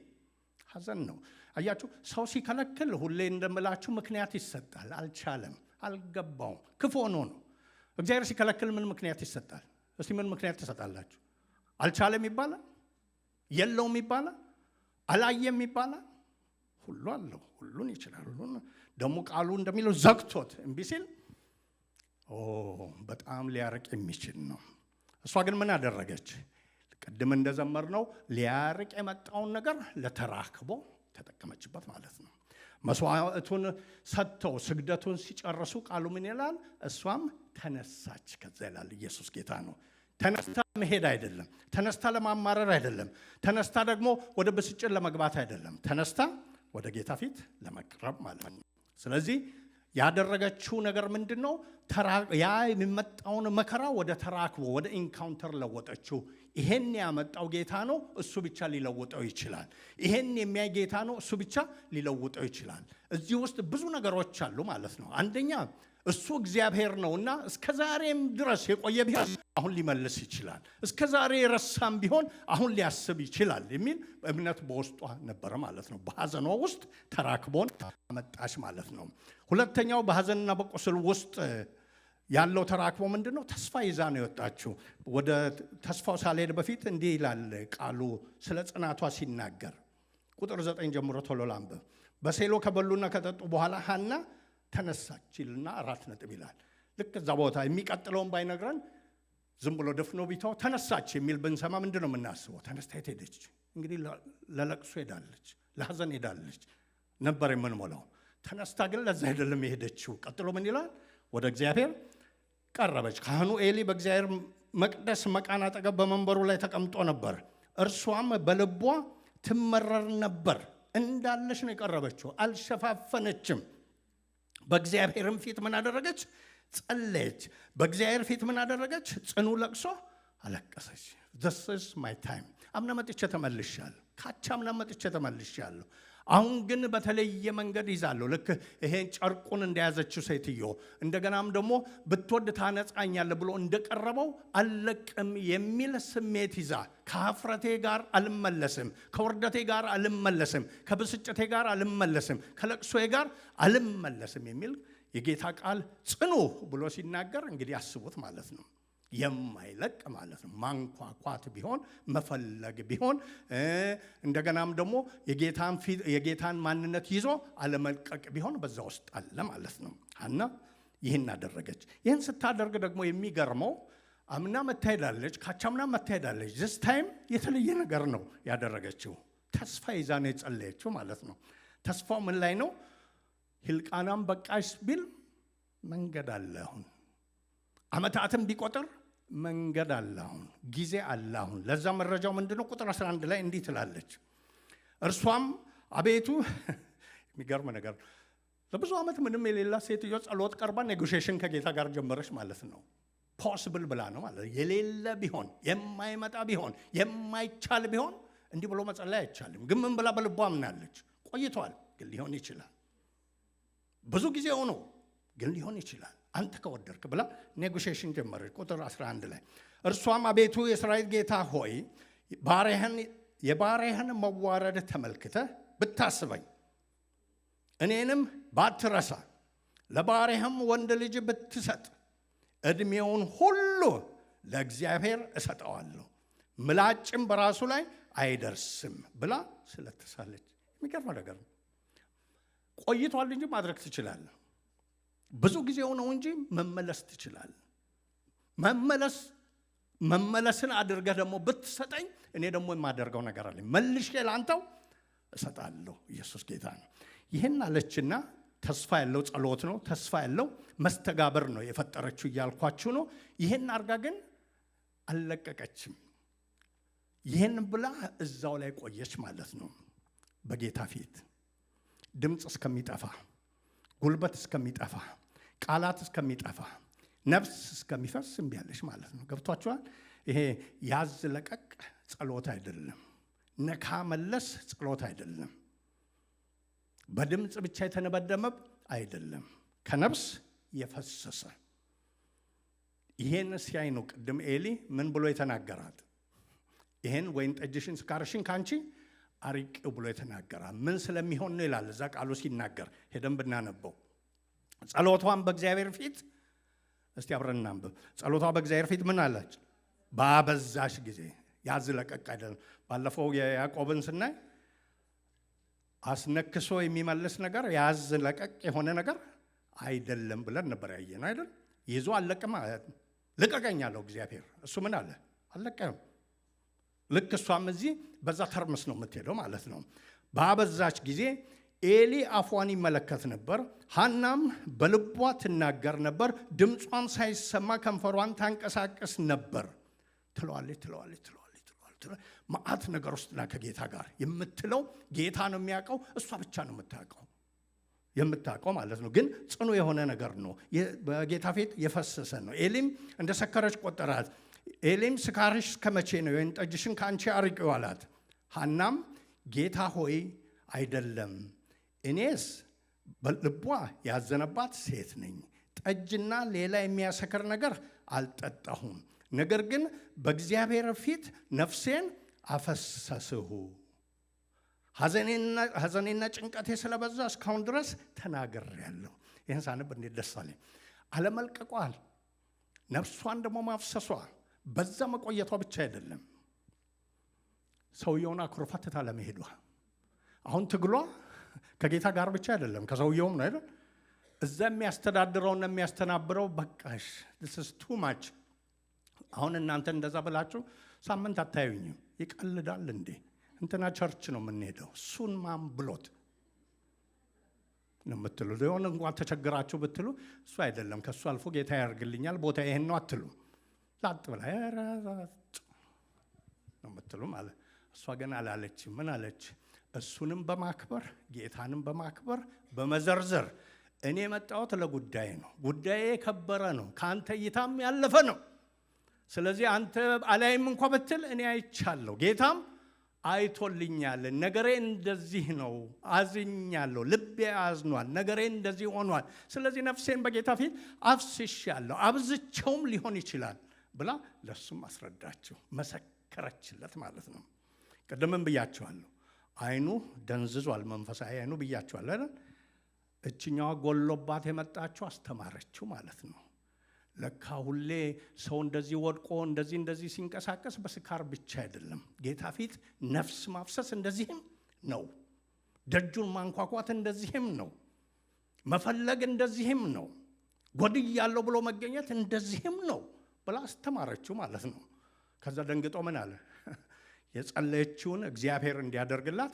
ሐዘን ነው። አያችሁ፣ ሰው ሲከለክል ሁሌ እንደምላችሁ ምክንያት ይሰጣል። አልቻለም፣ አልገባውም፣ ክፉ ሆኖ ነው። እግዚአብሔር ሲከለክል ምን ምክንያት ይሰጣል? እስቲ ምን ምክንያት ትሰጣላችሁ? አልቻለም ይባላል፣ የለውም ይባላል፣ አላየም ይባላል። ሁሉ አለው፣ ሁሉን ይችላል። ሁሉን ደግሞ ቃሉ እንደሚለው ዘግቶት እምቢ ሲል በጣም ሊያርቅ የሚችል ነው። እሷ ግን ምን አደረገች? ቅድም እንደዘመርነው ሊያርቅ የመጣውን ነገር ለተራክቦ ተጠቀመችበት ማለት ነው። መስዋዕቱን ሰጥተው ስግደቱን ሲጨርሱ ቃሉ ምን ይላል? እሷም ተነሳች። ከዛ ይላል ኢየሱስ ጌታ ነው። ተነስታ መሄድ አይደለም፣ ተነስታ ለማማረር አይደለም፣ ተነስታ ደግሞ ወደ ብስጭት ለመግባት አይደለም፣ ተነስታ ወደ ጌታ ፊት ለመቅረብ ማለት ነው። ስለዚህ ያደረገችው ነገር ምንድን ነው? ያ የሚመጣውን መከራ ወደ ተራክቦ ወደ ኢንካውንተር ለወጠችው። ይሄን ያመጣው ጌታ ነው፣ እሱ ብቻ ሊለውጠው ይችላል። ይሄን የሚያይ ጌታ ነው፣ እሱ ብቻ ሊለውጠው ይችላል። እዚህ ውስጥ ብዙ ነገሮች አሉ ማለት ነው። አንደኛ እሱ እግዚአብሔር ነውና እስከ ዛሬም ድረስ የቆየ ቢሆን አሁን ሊመልስ ይችላል። እስከ ዛሬ የረሳም ቢሆን አሁን ሊያስብ ይችላል የሚል እምነት በውስጧ ነበረ ማለት ነው። በሐዘኗ ውስጥ ተራክቦን አመጣች ማለት ነው። ሁለተኛው በሐዘንና በቁስል ውስጥ ያለው ተራክቦ ምንድነው? ተስፋ ይዛ ነው የወጣችው። ወደ ተስፋው ሳልሄድ በፊት እንዲህ ይላል ቃሉ ስለ ጽናቷ ሲናገር ቁጥር 9 ጀምሮ ቶሎ ላንብብ። በሴሎ ከበሉና ከጠጡ በኋላ ሐና ተነሳች ይልና 4 ነጥብ ይላል። ልክ እዛ ቦታ የሚቀጥለውን ባይነግረን ዝም ብሎ ደፍኖ ቢተው ተነሳች የሚል ብንሰማ ምንድነው የምናስበው? ተነስታ የት ሄደች? እንግዲህ ለለቅሶ ሄዳለች፣ ለሐዘን ሄዳለች ነበር የምንሞላው። ተነስታ ግን ለዛ አይደለም የሄደችው። ቀጥሎ ምን ይላል? ወደ እግዚአብሔር ቀረበች። ካህኑ ኤሊ በእግዚአብሔር መቅደስ መቃን አጠገብ በመንበሩ ላይ ተቀምጦ ነበር። እርሷም በልቧ ትመረር ነበር። እንዳለች ነው የቀረበችው፣ አልሸፋፈነችም። በእግዚአብሔርም ፊት ምን አደረገች? ጸለየች። በእግዚአብሔር ፊት ምን አደረገች? ጽኑ ለቅሶ አለቀሰች። this is my time አምና መጥቼ ተመልሻለሁ። ካቻምና መጥቼ ተመልሻለሁ። አሁን ግን በተለየ መንገድ ይዛለሁ። ልክ ይሄን ጨርቁን እንደያዘችው ሴትዮ እንደገናም ደግሞ ብትወድ ታነጻኛለህ ብሎ እንደቀረበው አልለቅም የሚል ስሜት ይዛ ከሀፍረቴ ጋር አልመለስም፣ ከውርደቴ ጋር አልመለስም፣ ከብስጭቴ ጋር አልመለስም፣ ከለቅሶዬ ጋር አልመለስም የሚል የጌታ ቃል ጽኑ ብሎ ሲናገር እንግዲህ አስቡት ማለት ነው። የማይለቅ ማለት ነው። ማንኳኳት ቢሆን መፈለግ ቢሆን እንደገናም ደግሞ የጌታን ማንነት ይዞ አለመልቀቅ ቢሆን በዛ ውስጥ አለ ማለት ነው። ሐና ይህን አደረገች። ይህን ስታደርግ ደግሞ የሚገርመው አምና መታሄዳለች፣ ካቻምና መታሄዳለች። ዚስ ታይም የተለየ ነገር ነው ያደረገችው። ተስፋ ይዛ ነው የጸለየችው ማለት ነው። ተስፋው ምን ላይ ነው? ሕልቃናም በቃሽ ቢል መንገድ አለ። አሁን ዓመታትም ቢቆጥር መንገድ አለ። አሁን ጊዜ አለ። አሁን ለዛ መረጃው ምንድነው? ቁጥር 11 ላይ እንዲህ ትላለች። እርሷም አቤቱ የሚገርም ነገር ለብዙ ዓመት ምንም የሌላ ሴትዮ ጸሎት ቀርባ ኔጎሺዬሽን ከጌታ ጋር ጀመረች ማለት ነው። ፖሲብል ብላ ነው ማለት የሌለ ቢሆን የማይመጣ ቢሆን የማይቻል ቢሆን እንዲህ ብሎ መጸለይ አይቻልም። ግን ምን ብላ በልቧ አምናለች? ቆይቷል ግን ሊሆን ይችላል፣ ብዙ ጊዜ ሆኖ ግን ሊሆን ይችላል አንተ ከወደድክ ብላ ኔጎሺዬሽን ጀመረች። ቁጥር 11 ላይ እርሷም አቤቱ የእስራኤል ጌታ ሆይ የባሪያህን መዋረድ ተመልክተህ ብታስበኝ እኔንም ባትረሳ ለባሪያህም ወንድ ልጅ ብትሰጥ ዕድሜውን ሁሉ ለእግዚአብሔር እሰጠዋለሁ፣ ምላጭም በራሱ ላይ አይደርስም ብላ ስለተሳለች። የሚገርም ነገር ነው። ቆይቷል እንጂ ማድረግ ትችላለህ። ብዙ ጊዜው ነው እንጂ መመለስ ትችላለህ። መመለስን አድርገህ ደግሞ ብትሰጠኝ እኔ ደግሞ የማደርገው ነገር አለኝ፣ መልሼ ላንተው እሰጣለሁ። ኢየሱስ ጌታ ነው። ይህን አለችና ተስፋ ያለው ጸሎት ነው፣ ተስፋ ያለው መስተጋበር ነው የፈጠረችው እያልኳችሁ ነው። ይህን አርጋ ግን አልለቀቀችም። ይህን ብላ እዛው ላይ ቆየች ማለት ነው። በጌታ ፊት ድምፅ እስከሚጠፋ፣ ጉልበት እስከሚጠፋ፣ ቃላት እስከሚጠፋ፣ ነፍስ እስከሚፈስ እምቢ አለች ማለት ነው። ገብቷችኋል? ይሄ ያዝ ለቀቅ ጸሎት አይደለም። ነካ መለስ ጸሎት አይደለም። በድምፅ ብቻ የተነበደመ አይደለም። ከነፍስ የፈሰሰ። ይሄን ሲያይ ነው ቅድም ኤሊ ምን ብሎ የተናገራት? ይሄን ወይን ጠጅሽን ስካርሽን ካንቺ አርቂው ብሎ የተናገራት ምን ስለሚሆን ነው ይላል እዛ ቃሉ ሲናገር። ሄደን ብናነበው ጸሎቷን በእግዚአብሔር ፊት እስቲ አብረን እናንብብ። ጸሎቷ በእግዚአብሔር ፊት ምን አለች? ባበዛሽ ጊዜ። ያዝ ለቀቅ አይደለም። ባለፈው የያዕቆብን ስናይ አስነክሶ የሚመልስ ነገር ያዝ ለቀቅ የሆነ ነገር አይደለም ብለን ነበር ያየን አይደል? ይዞ አለቀማ ልቀቀኝ አለው እግዚአብሔር። እሱ ምን አለ? አለቀም። ልክ እሷም እዚህ በዛ ተርምስ ነው የምትሄደው ማለት ነው። ባበዛች ጊዜ ኤሊ አፏን ይመለከት ነበር፣ ሐናም በልቧ ትናገር ነበር፣ ድምጿም ሳይሰማ ከንፈሯን ታንቀሳቀስ ነበር። ትለዋለች መዓት ነገር ውስጥ ና ከጌታ ጋር የምትለው ጌታ ነው የሚያውቀው፣ እሷ ብቻ ነው የምታውቀው ማለት ነው። ግን ጽኑ የሆነ ነገር ነው፣ በጌታ ፊት የፈሰሰ ነው። ኤሊም እንደ ሰከረች ቆጠራት። ኤሊም ስካርሽ ከመቼ ነው? ወይን ጠጅሽን ከአንቺ አርቂው አላት። ሐናም ጌታ ሆይ አይደለም፣ እኔስ በልቧ ያዘነባት ሴት ነኝ፣ ጠጅና ሌላ የሚያሰክር ነገር አልጠጣሁም። ነገር ግን በእግዚአብሔር ፊት ነፍሴን አፈሰስሁ፣ ሐዘኔና ጭንቀቴ ስለበዛ እስካሁን ድረስ ተናግሬያለሁ። ይህን ሳነብ እንዴት ደስ አለኝ። አለመልቀቋል፣ ነፍሷን ደግሞ ማፍሰሷ፣ በዛ መቆየቷ ብቻ አይደለም፣ ሰውየውን አኩርፋ ትታ ለመሄዷ። አሁን ትግሏ ከጌታ ጋር ብቻ አይደለም፣ ከሰውየውም ነው አይደል? እዛ የሚያስተዳድረውና የሚያስተናብረው በቃሽ this is too much። አሁን እናንተ እንደዛ ብላችሁ ሳምንት አታዩኝም። ይቀልዳል እንዴ? እንትና ቸርች ነው የምንሄደው፣ እሱን ማን ብሎት ነው የምትሉ። የሆነ እንኳን ተቸግራችሁ ብትሉ እሱ አይደለም ከእሱ አልፎ ጌታ ያደርግልኛል ቦታ ይሄን ነው አትሉ። ዛጥ ብላ ነው የምትሉ ማለት። እሷ ግን አላለች። ምን አለች? እሱንም በማክበር ጌታንም በማክበር በመዘርዘር እኔ የመጣሁት ለጉዳይ ነው፣ ጉዳዬ የከበረ ነው፣ ከአንተ እይታም ያለፈ ነው። ስለዚህ አንተ አላይም እንኳ ብትል እኔ አይቻለሁ፣ ጌታም አይቶልኛል፣ ነገሬ እንደዚህ ነው፣ አዝኛለሁ፣ ልቤ አዝኗል፣ ነገሬ እንደዚህ ሆኗል፣ ስለዚህ ነፍሴን በጌታ ፊት አፍስሻለሁ፣ አብዝቼውም ሊሆን ይችላል ብላ ለሱም አስረዳችው፣ መሰከረችለት ማለት ነው። ቅድምም ብያችኋለሁ፣ አይኑ ደንዝዟል፣ መንፈሳዊ አይኑ ብያችኋለሁ አይደል? እችኛዋ ጎሎባት የመጣችው አስተማረችው ማለት ነው። ለካ ሁሌ ሰው እንደዚህ ወድቆ እንደዚህ ሲንቀሳቀስ በስካር ብቻ አይደለም። ጌታ ፊት ነፍስ ማፍሰስ እንደዚህም ነው። ደጁን ማንኳኳት እንደዚህም ነው። መፈለግ እንደዚህም ነው። ጎድያለሁ ብሎ መገኘት እንደዚህም ነው ብላ አስተማረችው ማለት ነው። ከዛ ደንግጦ ምን አለ? የጸለየችውን እግዚአብሔር እንዲያደርግላት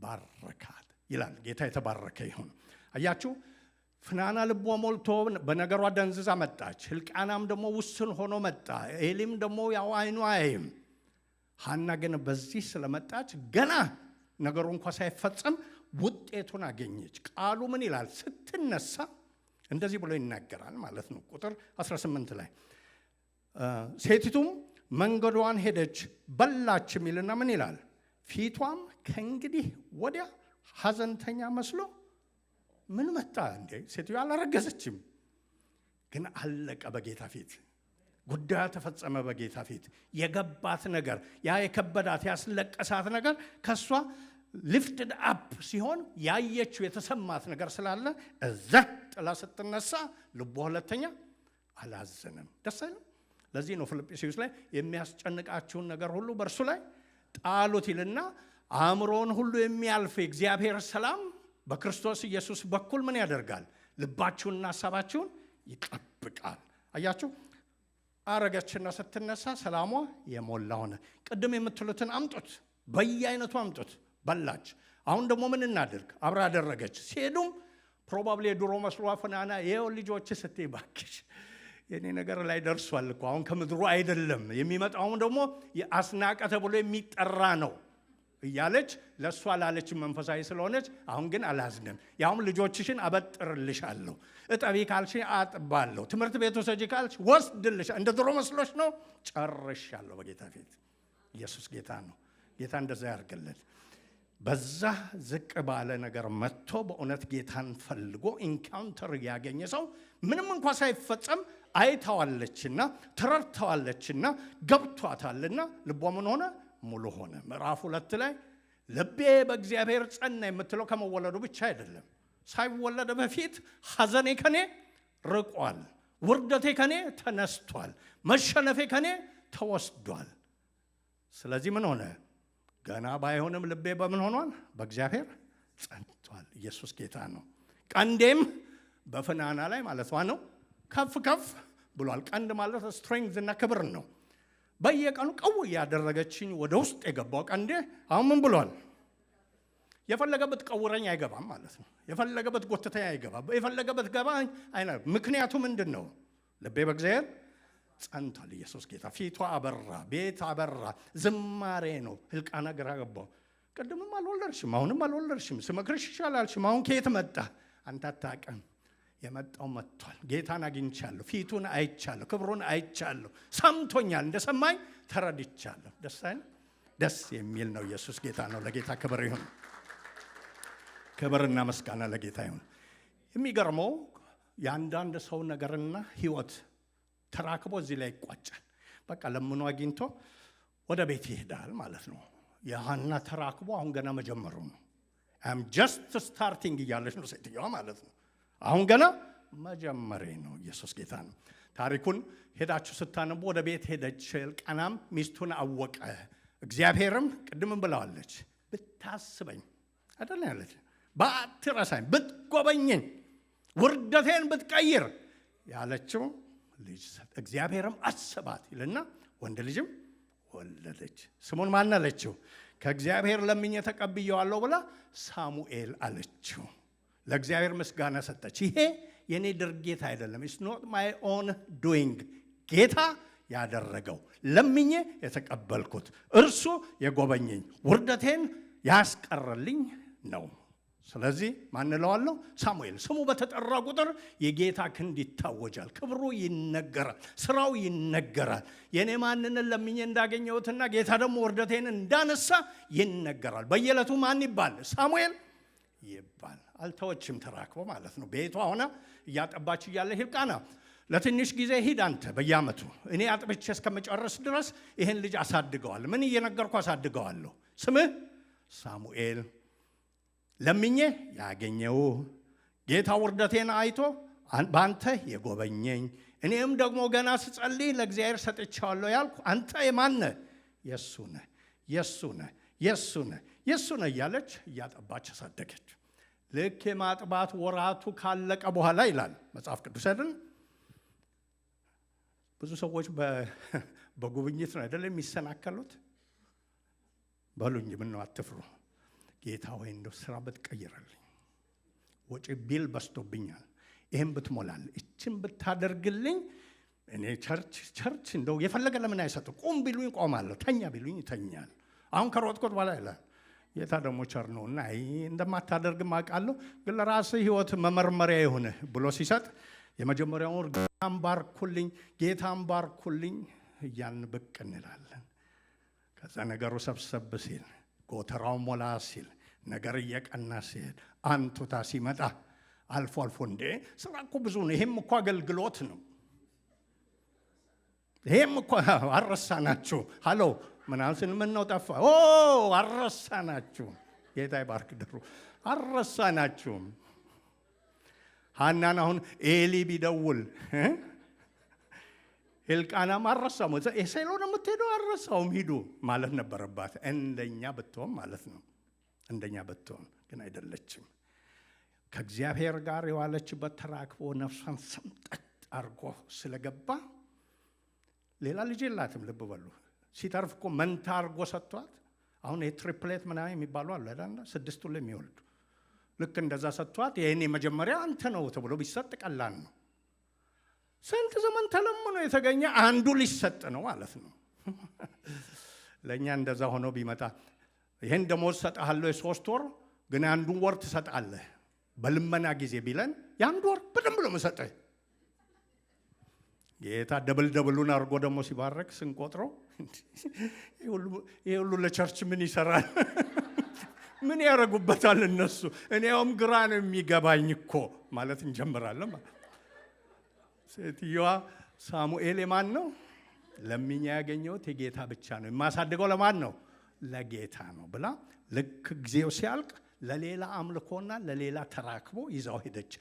ባረካት ይላል። ጌታ የተባረከ ይሁን። አያችሁ፣ ፍናና ልቧ ሞልቶ በነገሯ ደንዝዛ መጣች። ሕልቃናም ደግሞ ውስን ሆኖ መጣ። ኤሊም ደግሞ ያው አይኑ አያይም። ሐና ግን በዚህ ስለመጣች ገና ነገሩ እንኳ ሳይፈጸም ውጤቱን አገኘች። ቃሉ ምን ይላል? ስትነሳ እንደዚህ ብሎ ይናገራል ማለት ነው። ቁጥር 18 ላይ ሴቲቱም መንገዷን ሄደች በላች የሚልና ምን ይላል? ፊቷም ከእንግዲህ ወዲያ ሐዘንተኛ መስሎ ምን መጣ እንዴ? ሴትዮዋ አላረገዘችም፣ ግን አለቀ በጌታ ፊት። ጉዳዩ ተፈጸመ በጌታ ፊት። የገባት ነገር፣ ያ የከበዳት ያስለቀሳት ነገር ከሷ ሊፍትድ አፕ ሲሆን ያየችው የተሰማት ነገር ስላለ እዛ ጥላ ስትነሳ ልቧ ሁለተኛ አላዘነም። ደስ አይልም? ለዚህ ነው ፊልጵስዩስ ላይ የሚያስጨንቃችሁን ነገር ሁሉ በእርሱ ላይ ጣሉት ይልና አእምሮን ሁሉ የሚያልፍ እግዚአብሔር ሰላም በክርስቶስ ኢየሱስ በኩል ምን ያደርጋል? ልባችሁንና ሐሳባችሁን ይጠብቃል። አያችሁ፣ አረገችና ስትነሳ ሰላሟ የሞላ ሆነ። ቅድም የምትሉትን አምጡት፣ በየአይነቱ አምጡት። በላች። አሁን ደግሞ ምን እናድርግ? አብራ አደረገች። ሲሄዱም ፕሮባብሊ የድሮ መስሏ ፍናና ይኸው ልጆች ስትይ ባክሽ የኔ ነገር ላይ ደርሷል እኮ አሁን ከምድሩ አይደለም የሚመጣውም ደግሞ አስናቀ ተብሎ የሚጠራ ነው እያለች ለሷ ላለች መንፈሳዊ ስለሆነች አሁን ግን አላዝንም፣ ያውም ልጆችሽን አበጥርልሻለሁ፣ እጠቢ ካልሽ አጥባለሁ፣ ትምህርት ቤት ወሰጂ ካልሽ ወስድልሽ፣ እንደ ድሮ መስሎሽ ነው? ጨርሻለሁ በጌታ ፊት። ኢየሱስ ጌታ ነው። ጌታ እንደዛ ያርግልን። በዛ ዝቅ ባለ ነገር መጥቶ በእውነት ጌታን ፈልጎ ኢንካውንተር ያገኘ ሰው ምንም እንኳ ሳይፈጸም አይታዋለችና ተረድታዋለችና ገብቷታልና ልቧ ምን ሆነ? ሙሉ ሆነ። ምዕራፍ 2 ላይ ልቤ በእግዚአብሔር ጸና የምትለው ከመወለዱ ብቻ አይደለም። ሳይወለድ በፊት ሐዘኔ ከኔ ርቋል፣ ውርደቴ ከኔ ተነስቷል፣ መሸነፌ ከኔ ተወስዷል። ስለዚህ ምን ሆነ? ገና ባይሆንም ልቤ በምን ሆኗል? በእግዚአብሔር ጸንቷል። ኢየሱስ ጌታ ነው። ቀንዴም በፍናና ላይ ማለት ነው ከፍ ከፍ ብሏል። ቀንድ ማለት ስትሬንግዝ እና ክብር ነው። በየቀኑ ቀው ያደረገችኝ ወደ ውስጥ የገባው ቀንዴ አሁን ምን ብሏል? የፈለገበት ቀውረኝ አይገባም ማለት ነው። የፈለገበት ጎተተኝ አይገባም። የፈለገበት ገባ አይና። ምክንያቱ ምንድን ነው? ልቤ በእግዚአብሔር ጸንቷል። ኢየሱስ ጌታ። ፊቷ አበራ፣ ቤት አበራ፣ ዝማሬ ነው። ሕልቃና ግራ ገባው። ቅድምም አልወለድሽም፣ አሁንም አልወለድሽም፣ ስመክርሽ ይሻላልሽም፣ አሁን ከየት መጣ? አንተ አታውቅም። የመጣው መጥቷል። ጌታን አግኝቻለሁ፣ ፊቱን አይቻለሁ፣ ክብሩን አይቻለሁ፣ ሰምቶኛል፣ እንደሰማኝ ተረድቻለሁ። ደስ የሚል ነው። ኢየሱስ ጌታ ነው። ለጌታ ክብር ይሁን። ክብርና ምስጋና ለጌታ ይሁን። የሚገርመው የአንዳንድ ሰው ነገርና ህይወት ተራክቦ እዚህ ላይ ይቋጫል። በቃ ለምኑ አግኝቶ ወደ ቤት ይሄዳል ማለት ነው። የሐና ተራክቦ አሁን ገና መጀመሩ ነው። አም ጀስት ስታርቲንግ እያለች ነው ሴትዮዋ ማለት ነው። አሁን ገና መጀመሬ ነው። ኢየሱስ ጌታ ነው። ታሪኩን ሄዳችሁ ስታነቡ ወደ ቤት ሄደች። ሕልቃናም ሚስቱን አወቀ። እግዚአብሔርም ቅድምም ብለዋለች፣ ብታስበኝ አይደል ያለች፣ ባትረሳኝ፣ ብትጎበኘኝ፣ ውርደቴን ብትቀይር ያለችው ልጅ እግዚአብሔርም አሰባት ይልና ወንድ ልጅም ወለደች። ስሙን ማን አለችው? ከእግዚአብሔር ለምኜ ተቀብየዋለሁ ብላ ሳሙኤል አለችው። ለእግዚአብሔር ምስጋና ሰጠች። ይሄ የኔ ድርጊት አይደለም። ኢትስ ኖት ማይ ኦን ዱይንግ። ጌታ ያደረገው ለምኜ የተቀበልኩት እርሱ የጎበኘኝ ውርደቴን ያስቀረልኝ ነው። ስለዚህ ማን እለዋለሁ? ሳሙኤል። ስሙ በተጠራ ቁጥር የጌታ ክንድ ይታወጃል፣ ክብሩ ይነገራል፣ ስራው ይነገራል። የኔ ማንነት ለምኜ እንዳገኘሁትና ጌታ ደግሞ ውርደቴን እንዳነሳ ይነገራል። በየዕለቱ ማን ይባል? ሳሙኤል ይባል። አልተወችም፣ ተራክቦ ማለት ነው። ቤቷ ሆና እያጠባች እያለ ሕልቃና ለትንሽ ጊዜ ሂድ አንተ በየዓመቱ እኔ አጥብቼ እስከመጨረስ ድረስ ይህን ልጅ አሳድገዋለሁ። ምን እየነገርኩ አሳድገዋለሁ? ስምህ ሳሙኤል፣ ለምኜ ያገኘው ጌታ ውርደቴን አይቶ በአንተ የጎበኘኝ፣ እኔም ደግሞ ገና ስጸልይ ለእግዚአብሔር ሰጥቻለሁ ያልኩ አንተ የማነ? የሱ ነህ፣ የሱ ነህ፣ የሱ ነህ፣ የሱ ነህ እያለች እያጠባች አሳደገች። ልክ የማጥባት ወራቱ ካለቀ በኋላ ይላል መጽሐፍ ቅዱስ አይደል? ብዙ ሰዎች በጉብኝት ነው አይደል የሚሰናከሉት? በሉኝ፣ ምን ነው አትፍሩ። ጌታ ሆይ እንደው ስራ ብትቀይርልኝ፣ ወጪ ቢል በስቶብኛል፣ ይህም ብትሞላል፣ እችን ብታደርግልኝ፣ እኔ ቸርች እንደው የፈለገ ለምን አይሰጡ? ቁም ቢሉኝ ቆማለሁ፣ ተኛ ቢሉኝ ይተኛል። አሁን ከሮጥኩት በኋላ ይላል ጌታ ደግሞ ቸር ነውና እንደማታደርግም አውቃለሁ፣ ግን ለራስህ ህይወት መመርመሪያ ይሁን ብሎ ሲሰጥ የመጀመሪያውን ጌታን ባርኩልኝ፣ ጌታን ባርኩልኝ እያልን ብቅ እንላለን። ከዛ ነገሩ ሰብሰብ ሲል፣ ጎተራው ሞላ ሲል፣ ነገር እየቀና ሲል፣ አንቱታ ሲመጣ አልፎ አልፎ እንዴ ስራ እኮ ብዙ ነው፣ ይሄም እኮ አገልግሎት ነው፣ ይሄም እኮ አረሳናችሁ፣ ሃሎ ምናምን ስል ምን ነው ጠፋ? ኦ አረሳናችሁ። ጌታ ይባርክ። ድሩ አረሳናችሁ። ሐናን አሁን ኤሊ ቢደውል ሕልቃናም አረሳሙ። ኤሴሎ ነው የምትሄደው፣ አረሳውም ሂዱ ማለት ነበረባት። እንደኛ ብትሆን ማለት ነው። እንደኛ ብትሆን ግን አይደለችም። ከእግዚአብሔር ጋር የዋለችበት ተራክቦ ነፍሷን ሰምጠጥ አድርጎ ስለገባ ሌላ ልጅ የላትም። ልብ በሉ። ሲተርፍ እኮ መንታ አድርጎ ሰጥቷት። አሁን የትሪፕሌት ምናምን የሚባሉ አሉ አይደል? ስድስቱ ላይ የሚወልዱ ልክ እንደዛ ሰጥቷት። ይሄኔ መጀመሪያ አንተ ነው ተብሎ ቢሰጥ ቀላል ነው። ስንት ዘመን ተለምኖ የተገኘ አንዱ ሊሰጥ ነው ማለት ነው። ለእኛ እንደዛ ሆኖ ቢመጣ ይህን ደሞዝ ሰጥሃለሁ የ3 ወር ግን አንዱን ወር ትሰጣለህ በልመና ጊዜ ቢለን የአንዱ ወር በደንብ ነው የምሰጥህ። ጌታ ደብሉን አድርጎ ደግሞ ሲባረክ ስንቆጥረው ይሄ ሁሉ ለቸርች ምን ይሰራል? ምን ያደርጉበታል እነሱ? እኔውም ግራ ነው የሚገባኝ እኮ ማለት እንጀምራለን። ሴትዮዋ ሳሙኤል የማን ነው? ለምኛ ያገኘሁት የጌታ ብቻ ነው፣ የማሳድገው ለማን ነው? ለጌታ ነው ብላ ልክ ጊዜው ሲያልቅ ለሌላ አምልኮና ለሌላ ተራክቦ ይዛው ሄደች።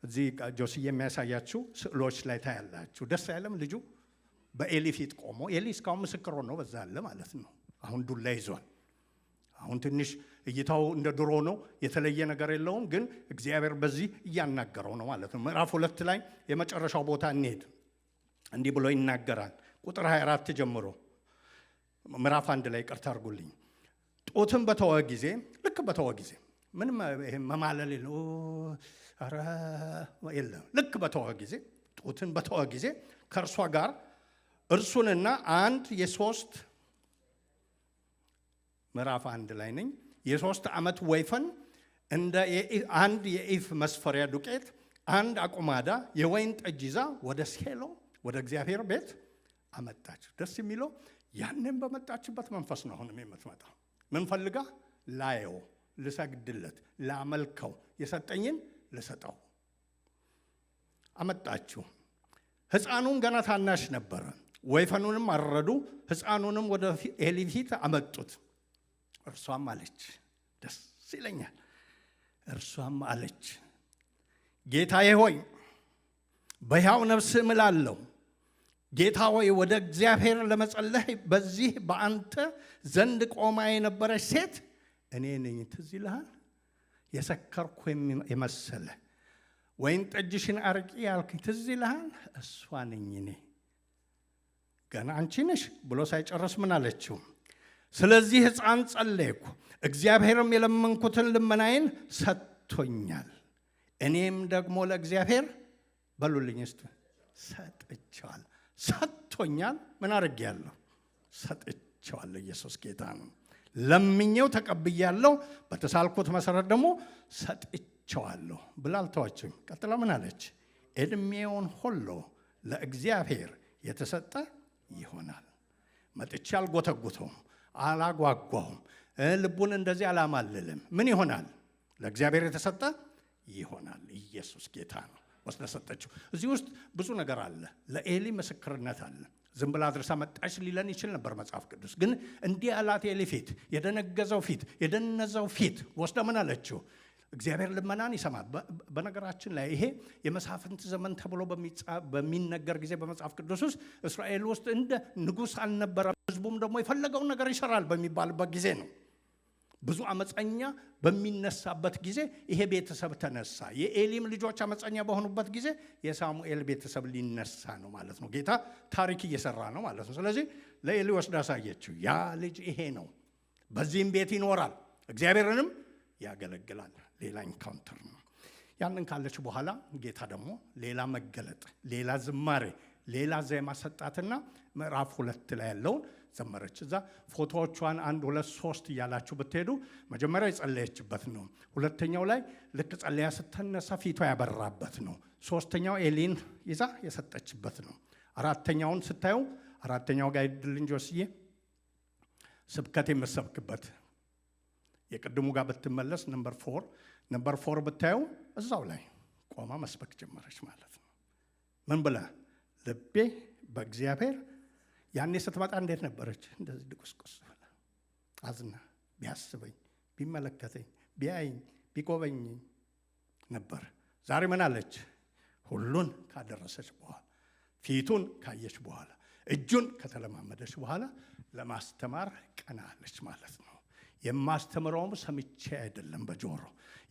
እዚህ ጆሲ የሚያሳያችሁ ስዕሎች ላይ ታያላችሁ። ደስ አይለም? ልጁ በኤሊ ፊት ቆሞ፣ ኤሊ እስካሁን ምስክር ነው፣ በዛ አለ ማለት ነው። አሁን ዱላ ይዟል። አሁን ትንሽ እይታው እንደ ድሮ ነው፣ የተለየ ነገር የለውም። ግን እግዚአብሔር በዚህ እያናገረው ነው ማለት ነው። ምዕራፍ 2 ላይ የመጨረሻው ቦታ እንሄድ። እንዲህ ብሎ ይናገራል። ቁጥር 24 ጀምሮ ምዕራፍ 1 ላይ ይቅርታ አድርጉልኝ። ጡትን በተወ ጊዜ፣ ልክ በተወ ጊዜ ምንም መማለል የለም። ልክ በተወ ጊዜ፣ ጡትን በተወ ጊዜ ከእርሷ ጋር እርሱንና አንድ የ3 ምዕራፍ 1 ላይ ነኝ። የ3 ዓመት ወይፈን እንደ አንድ የኢፍ መስፈሪያ ዱቄት፣ አንድ አቁማዳ የወይን ጠጅ ይዛ ወደ ሴሎ ወደ እግዚአብሔር ቤት አመጣች። ደስ የሚለው ያንን በመጣችበት መንፈስ ነው አሁንም የምትመጣው። ምን ፈልጋ? ላየው፣ ልሰግድለት፣ ላመልከው፣ የሰጠኝን ልሰጠው አመጣችው። ሕፃኑን ገና ታናሽ ነበረ። ወይፈኑንም አረዱ፣ ሕፃኑንም ወደ ኤሊ ፊት አመጡት። እርሷም አለች፣ ደስ ይለኛል። እርሷም አለች፣ ጌታዬ ሆይ በሕያው ነፍስህ እምላለሁ፣ ጌታ ሆይ ወደ እግዚአብሔር ለመጸለይ በዚህ በአንተ ዘንድ ቆማ የነበረች ሴት እኔ ነኝ። ትዝ ይልሃል? የሰከርኩ የመሰለ ወይን ጠጅሽን አርቂ ያልክኝ ትዝ ይልሃል? እሷ ነኝ እኔ። ገና አንቺ ነሽ ብሎ ሳይጨርስ ምን አለችው? ስለዚህ ሕፃን ጸለይኩ፣ እግዚአብሔርም የለመንኩትን ልመናዬን ሰጥቶኛል። እኔም ደግሞ ለእግዚአብሔር በሉልኝ እስቲ ሰጥቼዋለሁ። ሰጥቶኛል። ምን አድርጌያለሁ? ሰጥቼዋለሁ። ኢየሱስ ጌታ ነው። ለምኜው ተቀብያለሁ፣ በተሳልኩት መሰረት ደግሞ ሰጥቼዋለሁ ብላ አልተዋችም። ቀጥላ ምን አለች? ዕድሜውን ሁሉ ለእግዚአብሔር የተሰጠ ይሆናል። መጥቼ አልጎተጉተውም፣ አላጓጓውም፣ ልቡን እንደዚህ አላማልልም። ምን ይሆናል? ለእግዚአብሔር የተሰጠ ይሆናል። ኢየሱስ ጌታ ነው። ወስደ ሰጠችው። እዚህ ውስጥ ብዙ ነገር አለ። ለኤሊ ምስክርነት አለ። ዝም ብላ አድርሳ መጣች ሊለን ይችል ነበር መጽሐፍ ቅዱስ። ግን እንዲህ አላት ኤሊ ፊት፣ የደነገዘው ፊት፣ የደነዘው ፊት ወስዳ ምን አለችው? እግዚአብሔር ልመናን ይሰማል። በነገራችን ላይ ይሄ የመሳፍንት ዘመን ተብሎ በሚነገር ጊዜ በመጽሐፍ ቅዱስ ውስጥ እስራኤል ውስጥ እንደ ንጉሥ አልነበረም፣ ህዝቡም ደግሞ የፈለገውን ነገር ይሰራል በሚባልበት ጊዜ ነው። ብዙ አመፀኛ በሚነሳበት ጊዜ ይሄ ቤተሰብ ተነሳ። የኤሊም ልጆች አመፀኛ በሆኑበት ጊዜ የሳሙኤል ቤተሰብ ሊነሳ ነው ማለት ነው። ጌታ ታሪክ እየሰራ ነው ማለት ነው። ስለዚህ ለኤሊ ወስዳ አሳየችው። ያ ልጅ ይሄ ነው፣ በዚህም ቤት ይኖራል፣ እግዚአብሔርንም ያገለግላል። ሌላ ኢንካውንተር ነው። ያንን ካለች በኋላ ጌታ ደግሞ ሌላ መገለጥ፣ ሌላ ዝማሬ፣ ሌላ ዜማ ሰጣትና ምዕራፍ 2 ላይ ያለውን ዘመረች። እዛ ፎቶዎቿን 1 2 3 እያላችሁ ብትሄዱ መጀመሪያ የጸለየችበት ነው። ሁለተኛው ላይ ልክ ጸለያ ስትነሳ ፊቷ ያበራበት ነው። ሶስተኛው ኤሊን ይዛ የሰጠችበት ነው። አራተኛውን ስታዩ አራተኛው ጋር ይድልኝ ጆስዬ ስብከት የምትሰብክበት የቅድሙ ጋር ብትመለስ ነምበር 4 ብታዩ እዛው ላይ ቆማ መስበክ ጀመረች ማለት ነው። ምን ብላ? ልቤ በእግዚአብሔር ያኔ ስትመጣ እንዴት ነበረች? እንደዚህ ድቁስቁስ ብላ አዝና ቢያስበኝ፣ ቢመለከተኝ፣ ቢያይኝ፣ ቢጎበኝኝ ነበር። ዛሬ ምን አለች? ሁሉን ካደረሰች በኋላ ፊቱን ካየች በኋላ እጁን ከተለማመደች በኋላ ለማስተማር ቀና አለች ማለት ነው። የማስተምረውም ሰምቼ አይደለም በጆሮ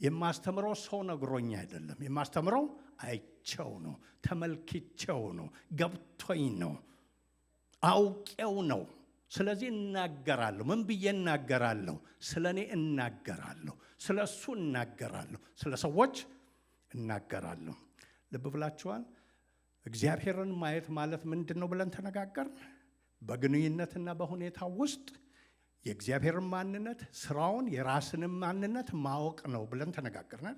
የማስተምረው ሰው ነግሮኝ አይደለም። የማስተምረው አይቼው ነው፣ ተመልክቼው ነው፣ ገብቶኝ ነው፣ አውቄው ነው። ስለዚህ እናገራለሁ። ምን ብዬ እናገራለሁ? ስለ እኔ እናገራለሁ፣ ስለ እሱ እናገራለሁ፣ ስለ ሰዎች እናገራለሁ። ልብ ብላችኋል? እግዚአብሔርን ማየት ማለት ምንድን ነው ብለን ተነጋገርን። በግንኙነትና በሁኔታ ውስጥ የእግዚአብሔርን ማንነት፣ ስራውን፣ የራስንም ማንነት ማወቅ ነው ብለን ተነጋገርን።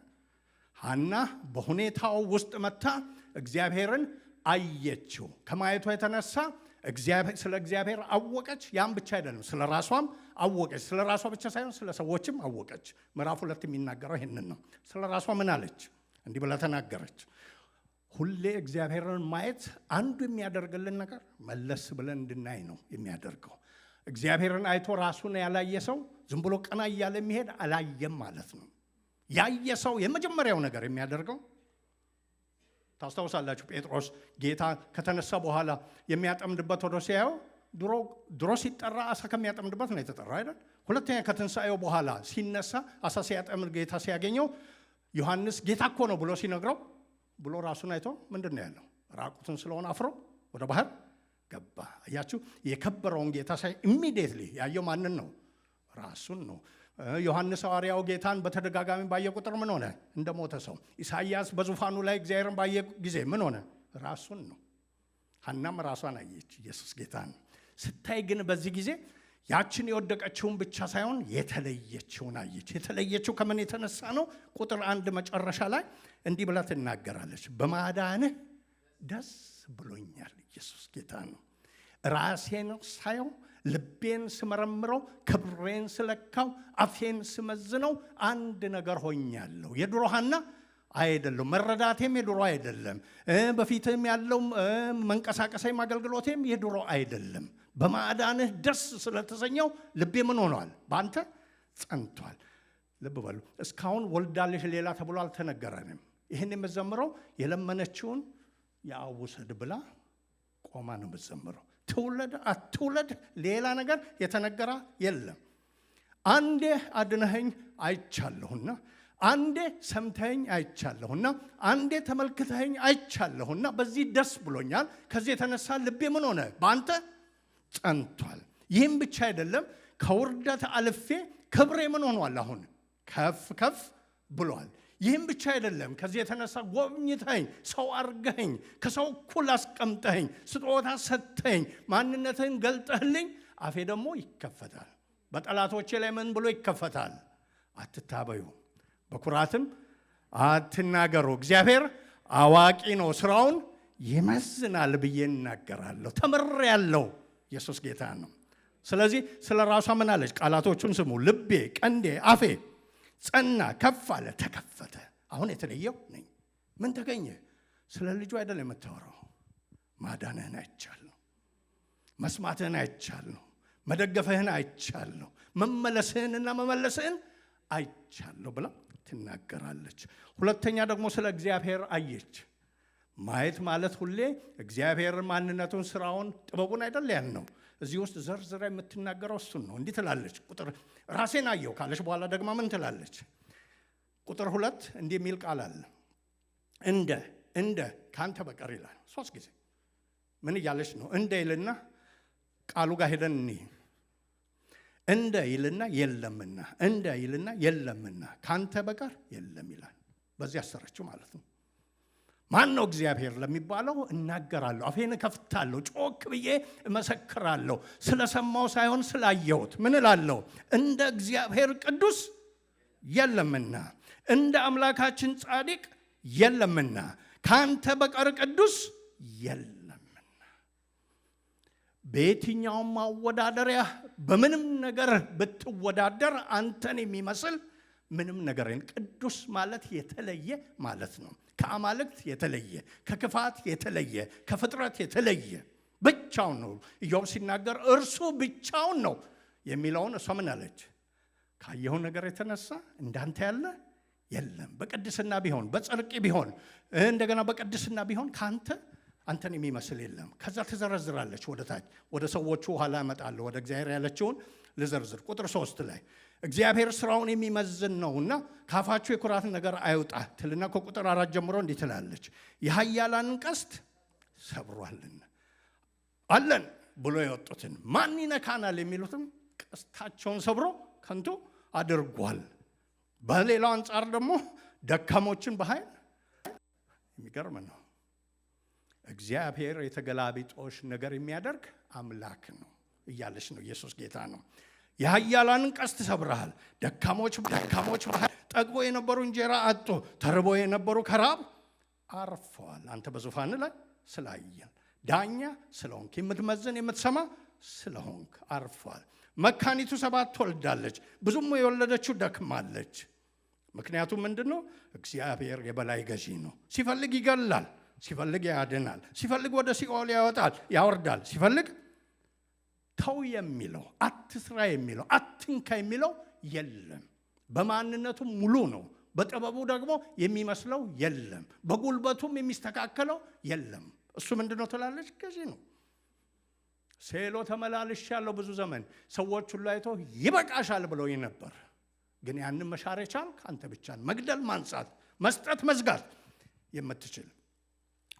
ሐና በሁኔታው ውስጥ መታ እግዚአብሔርን አየችው። ከማየቷ የተነሳ ስለ እግዚአብሔር አወቀች። ያም ብቻ አይደለም፣ ስለ ራሷም አወቀች። ስለ ራሷ ብቻ ሳይሆን ስለ ሰዎችም አወቀች። ምዕራፍ 2 የሚናገረው ይህንን ነው። ስለ ራሷ ምን አለች? እንዲህ ብላ ተናገረች። ሁሌ እግዚአብሔርን ማየት አንዱ የሚያደርግልን ነገር መለስ ብለን እንድናይ ነው የሚያደርገው። እግዚአብሔርን አይቶ ራሱን ያላየ ሰው ዝም ብሎ ቀና እያለ የሚሄድ አላየም ማለት ነው። ያየ ሰው የመጀመሪያው ነገር የሚያደርገው ታስታውሳላችሁ፣ ጴጥሮስ ጌታ ከተነሳ በኋላ የሚያጠምድበት ወደ ሲያየው ድሮ ሲጠራ አሳ ከሚያጠምድበት ነው የተጠራ አይደል? ሁለተኛ ከትንሣኤው በኋላ ሲነሳ አሳ ሲያጠምድ ጌታ ሲያገኘው ዮሐንስ ጌታ እኮ ነው ብሎ ሲነግረው ብሎ ራሱን አይቶ ምንድን ነው ያለው? ራቁትን ስለሆነ አፍሮ ወደ ባህር ገባ። አያችሁ፣ የከበረውን ጌታ ሳይ ኢሚዲየትሊ ያየው ማንን ነው? ራሱን ነው። ዮሐንስ ሐዋርያው ጌታን በተደጋጋሚ ባየ ቁጥር ምን ሆነ? እንደ ሞተ ሰው። ኢሳይያስ በዙፋኑ ላይ እግዚአብሔርን ባየ ጊዜ ምን ሆነ? ራሱን ነው። ሐናም ራሷን አየች። ኢየሱስ ጌታ ነው። ስታይ ግን በዚህ ጊዜ ያችን የወደቀችውን ብቻ ሳይሆን የተለየችውን አየች። የተለየችው ከምን የተነሳ ነው? ቁጥር 1 መጨረሻ ላይ እንዲህ ብላ ትናገራለች። በማዳንህ ደስ ብሎኛል። ኢየሱስ ጌታ ነው። ራሴን ሳየው፣ ልቤን ስመረምረው፣ ክብሬን ስለካው፣ አፌን ስመዝነው አንድ ነገር ሆኛለሁ። የድሮ ሐና አይደለም፣ መረዳቴም የድሮ አይደለም፣ በፊትም ያለው መንቀሳቀሴም አገልግሎቴም የድሮ አይደለም። በማዳንህ ደስ ስለተሰኘው ልቤ ምን ሆኗል? በአንተ ጸንቷል። ልብ በሉ፣ እስካሁን ወልዳለሽ ሌላ ተብሎ አልተነገረንም። ይህን የምትዘምረው የለመነችውን የአውሰድ ብላ ቆማ ነው የምትዘምረው። ትውለድ አትውለድ ሌላ ነገር የተነገረ የለም። አንዴ አድነኸኝ አይቻለሁና፣ አንዴ ሰምተኸኝ አይቻለሁና፣ አንዴ ተመልክተኸኝ አይቻለሁና በዚህ ደስ ብሎኛል። ከዚህ የተነሳ ልቤ ምን ሆነ? በአንተ ጸንቷል። ይህም ብቻ አይደለም፣ ከውርደት አልፌ ክብሬ ምን ሆኗል? አሁን ከፍ ከፍ ብሏል። ይህም ብቻ አይደለም፣ ከዚህ የተነሳ ጎብኝተኸኝ፣ ሰው አርገኸኝ፣ ከሰው እኩል አስቀምጠኸኝ፣ ስጦታ ሰጥተኸኝ፣ ማንነትህን ገልጠህልኝ፣ አፌ ደግሞ ይከፈታል። በጠላቶቼ ላይ ምን ብሎ ይከፈታል? አትታበዩ፣ በኩራትም አትናገሩ፣ እግዚአብሔር አዋቂ ነው፣ ስራውን ይመዝናል ብዬ እናገራለሁ። ተምሬያለሁ። ኢየሱስ ጌታ ነው። ስለዚህ ስለ ራሷ ምን አለች? ቃላቶቹን ስሙ። ልቤ፣ ቀንዴ፣ አፌ ጸና፣ ከፍ አለ፣ ተከፈተ። አሁን የተለየው ነኝ። ምን ተገኘ? ስለ ልጁ አይደል የምታወራው። ማዳንህን አይቻለሁ፣ መስማትህን አይቻለሁ፣ መደገፍህን አይቻለሁ፣ መመለስህንና መመለስህን አይቻለሁ ብላ ትናገራለች። ሁለተኛ ደግሞ ስለ እግዚአብሔር አየች። ማየት ማለት ሁሌ እግዚአብሔር ማንነቱን፣ ስራውን፣ ጥበቡን አይደል ያን ነው። እዚህ ውስጥ ዘርዝራ የምትናገረው እሱን ነው። እንዲህ ትላለች። ራሴን አየው ካለች በኋላ ደግሞ ምን ትላለች? ቁጥር 2 እንዲህ የሚል ቃል አለ። እንደ ካንተ በቀር ይላል 3 ጊዜ። ምን እያለች ነው? እንደ ይልና ቃሉ ጋር ሄደን እንደ ይልና የለምና፣ እንደ ይልና የለምና፣ ካንተ በቀር የለም ይላል። በዚህ አሰረችው ማለት ነው። ማን ነው እግዚአብሔር ለሚባለው እናገራለሁ፣ አፌን ከፍታለሁ፣ ጮክ ብዬ እመሰክራለሁ። ስለሰማው ሳይሆን ስላየሁት ምን እላለሁ? እንደ እግዚአብሔር ቅዱስ የለምና፣ እንደ አምላካችን ጻድቅ የለምና፣ ካንተ በቀር ቅዱስ የለምና። በየትኛውም ማወዳደሪያ በምንም ነገር ብትወዳደር አንተን የሚመስል ምንም ነገር የለም። ቅዱስ ማለት የተለየ ማለት ነው። ከአማልክት የተለየ፣ ከክፋት የተለየ፣ ከፍጥረት የተለየ ብቻውን ነው። ኢዮብ ሲናገር እርሱ ብቻውን ነው የሚለውን እሷ ምን አለች? ካየው ነገር የተነሳ እንዳንተ ያለ የለም። በቅድስና ቢሆን፣ በጽድቅ ቢሆን፣ እንደገና በቅድስና ቢሆን አንተን የሚመስል የለም። ከዛ ትዘረዝራለች ወደ ታች። ወደ ሰዎቹ ኋላ እመጣለሁ። ወደ እግዚአብሔር ያለችውን ልዘርዝር። ቁጥር 3 ላይ እግዚአብሔር ስራውን የሚመዝን ነውና ካፋችሁ የኩራት ነገር አይውጣ ትልና ከቁጥር 4 ጀምሮ እንዲህ ትላለች። የኃያላንን ቀስት ሰብሯልና አለን ብሎ የወጡትን ማን ይነካናል የሚሉትም ቀስታቸውን ሰብሮ ከንቱ አድርጓል። በሌላው አንጻር ደግሞ ደካሞችን በኃይል የሚገርም ነው። እግዚአብሔር የተገላቢጦሽ ነገር የሚያደርግ አምላክ ነው እያለች ነው። ኢየሱስ ጌታ ነው። የኃያላንን ቀስት ሰብረሃል። ደካሞች በኃይል ጠግቦ የነበሩ እንጀራ አጡ፣ ተርቦ የነበሩ ከራብ አርፈዋል። አንተ በዙፋን ላይ ስላየን፣ ዳኛ ስለሆንክ፣ የምትመዝን የምትሰማ ስለሆንክ አርፈዋል። መካኒቱ 7 ትወልዳለች፣ ብዙም የወለደችው ደክማለች። ምክንያቱም ምንድን ነው? እግዚአብሔር የበላይ ገዢ ነው። ሲፈልግ ይገላል፣ ሲፈልግ ያድናል፣ ሲፈልግ ወደ ሲኦል ያወጣል ያወርዳል፣ ሲፈልግ ተው የሚለው፣ አትስራ የሚለው፣ አትንካ የሚለው የለም። በማንነቱ ሙሉ ነው። በጥበቡ ደግሞ የሚመስለው የለም። በጉልበቱም የሚስተካከለው የለም። እሱ ምንድነው ትላለች? ገዢ ነው። ሴሎ ተመላልሻለሁ ብዙ ዘመን። ሰዎች ሁሉ አይተው ይበቃሻል ብለውኝ ነበር። ግን ያንን መሻር የቻልክ አንተ ብቻ ነህ። መግደል፣ ማንጻት፣ መስጠት፣ መዝጋት የምትችል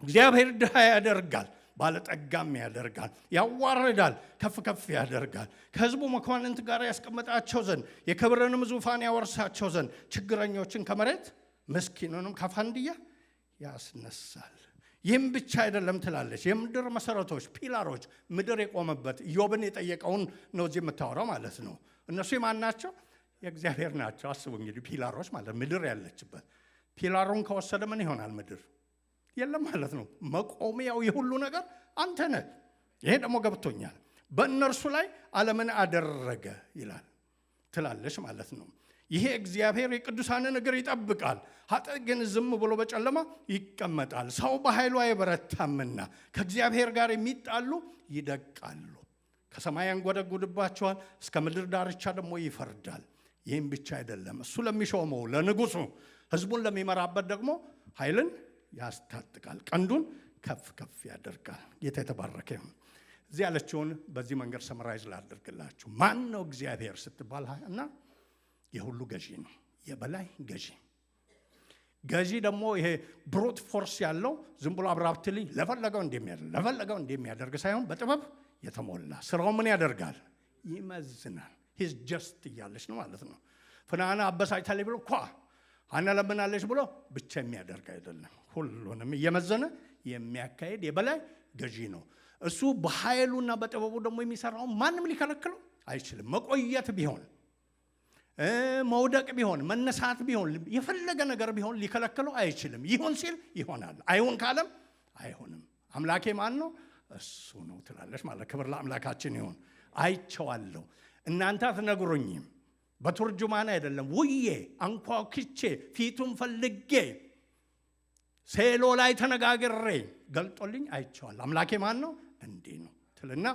እግዚአብሔር ድሃ ያደርጋል፣ ባለጠጋም ያደርጋል፣ ያዋርዳል፣ ከፍ ከፍ ያደርጋል። ከሕዝቡ መኳንንት ጋር ያስቀመጣቸው ዘንድ የክብርንም ዙፋን ያወርሳቸው ዘንድ ችግረኞችን ከመሬት ምስኪኑንም ከፋንድያ ያስነሳል። ይህም ብቻ አይደለም ትላለች። የምድር መሰረቶች፣ ፒላሮች፣ ምድር የቆመበት ኢዮብን የጠየቀውን ነው እዚህ የምታወራው ማለት ነው። እነሱ የማን ናቸው? የእግዚአብሔር ናቸው። አስቡ እንግዲህ ፒላሮች ማለት ምድር ያለችበት። ፒላሩን ከወሰደ ምን ይሆናል? ምድር የለም ማለት ነው። መቆሚያው የሁሉ ነገር አንተ ነህ። ይሄ ደግሞ ገብቶኛል። በእነርሱ ላይ ዓለምን አደረገ ይላል ትላለች ማለት ነው። ይሄ እግዚአብሔር የቅዱሳንን እግር ይጠብቃል፣ ኃጥእ ግን ዝም ብሎ በጨለማ ይቀመጣል። ሰው በኃይሉ አይበረታምና ከእግዚአብሔር ጋር የሚጣሉ ይደቃሉ። ከሰማይ ያንጎደጉድባቸዋል፣ እስከ ምድር ዳርቻ ደግሞ ይፈርዳል። ይህም ብቻ አይደለም፣ እሱ ለሚሾመው ለንጉሱ ሕዝቡን ለሚመራበት ደግሞ ኃይልን ያስታጥቃል፣ ቀንዱን ከፍ ከፍ ያደርጋል። ጌታ የተባረከ ይሁን። እዚህ ያለችውን በዚህ መንገድ ሰመራይዝ ላደርግላችሁ። ማን ነው እግዚአብሔር ስትባል እና የሁሉ ገዢ ነው፣ የበላይ ገዢ። ገዢ ደግሞ ይሄ ብሩት ፎርስ ያለው ዝም ብሎ አብራብትሊ ለፈለገው እንደሚያደርግ ሳይሆን በጥበብ የተሞላ ስራው ምን ያደርጋል? ይመዝናል። ሂዝ ጀስት እያለች ነው ማለት ነው። ፍናና አበሳጭታለች ብሎ ሀና ለምናለች ብሎ ብቻ የሚያደርግ አይደለም። ሁሉንም እየመዘነ የሚያካሄድ የበላይ ገዢ ነው። እሱ በኃይሉና በጥበቡ ደግሞ የሚሰራው ማንም ሊከለክለው አይችልም። መቆየት ቢሆን መውደቅ ቢሆን መነሳት ቢሆን የፈለገ ነገር ቢሆን ሊከለክለው አይችልም። ይሁን ሲል ይሆናል፣ አይሁን ካለም አይሆንም። አምላኬ ማን ነው? እሱ ነው ትላለች ማለት። ክብር ለአምላካችን ይሁን። አይቼዋለሁ፣ እናንተ አትነግሩኝም። በቱርጁማን አይደለም፣ ውዬ አንኳኩቼ ፊቱን ፈልጌ ሴሎ ላይ ተነጋግሬ ገልጦልኝ አይቼዋለሁ። አምላኬ ማን ነው? እንዲህ ነው ትልና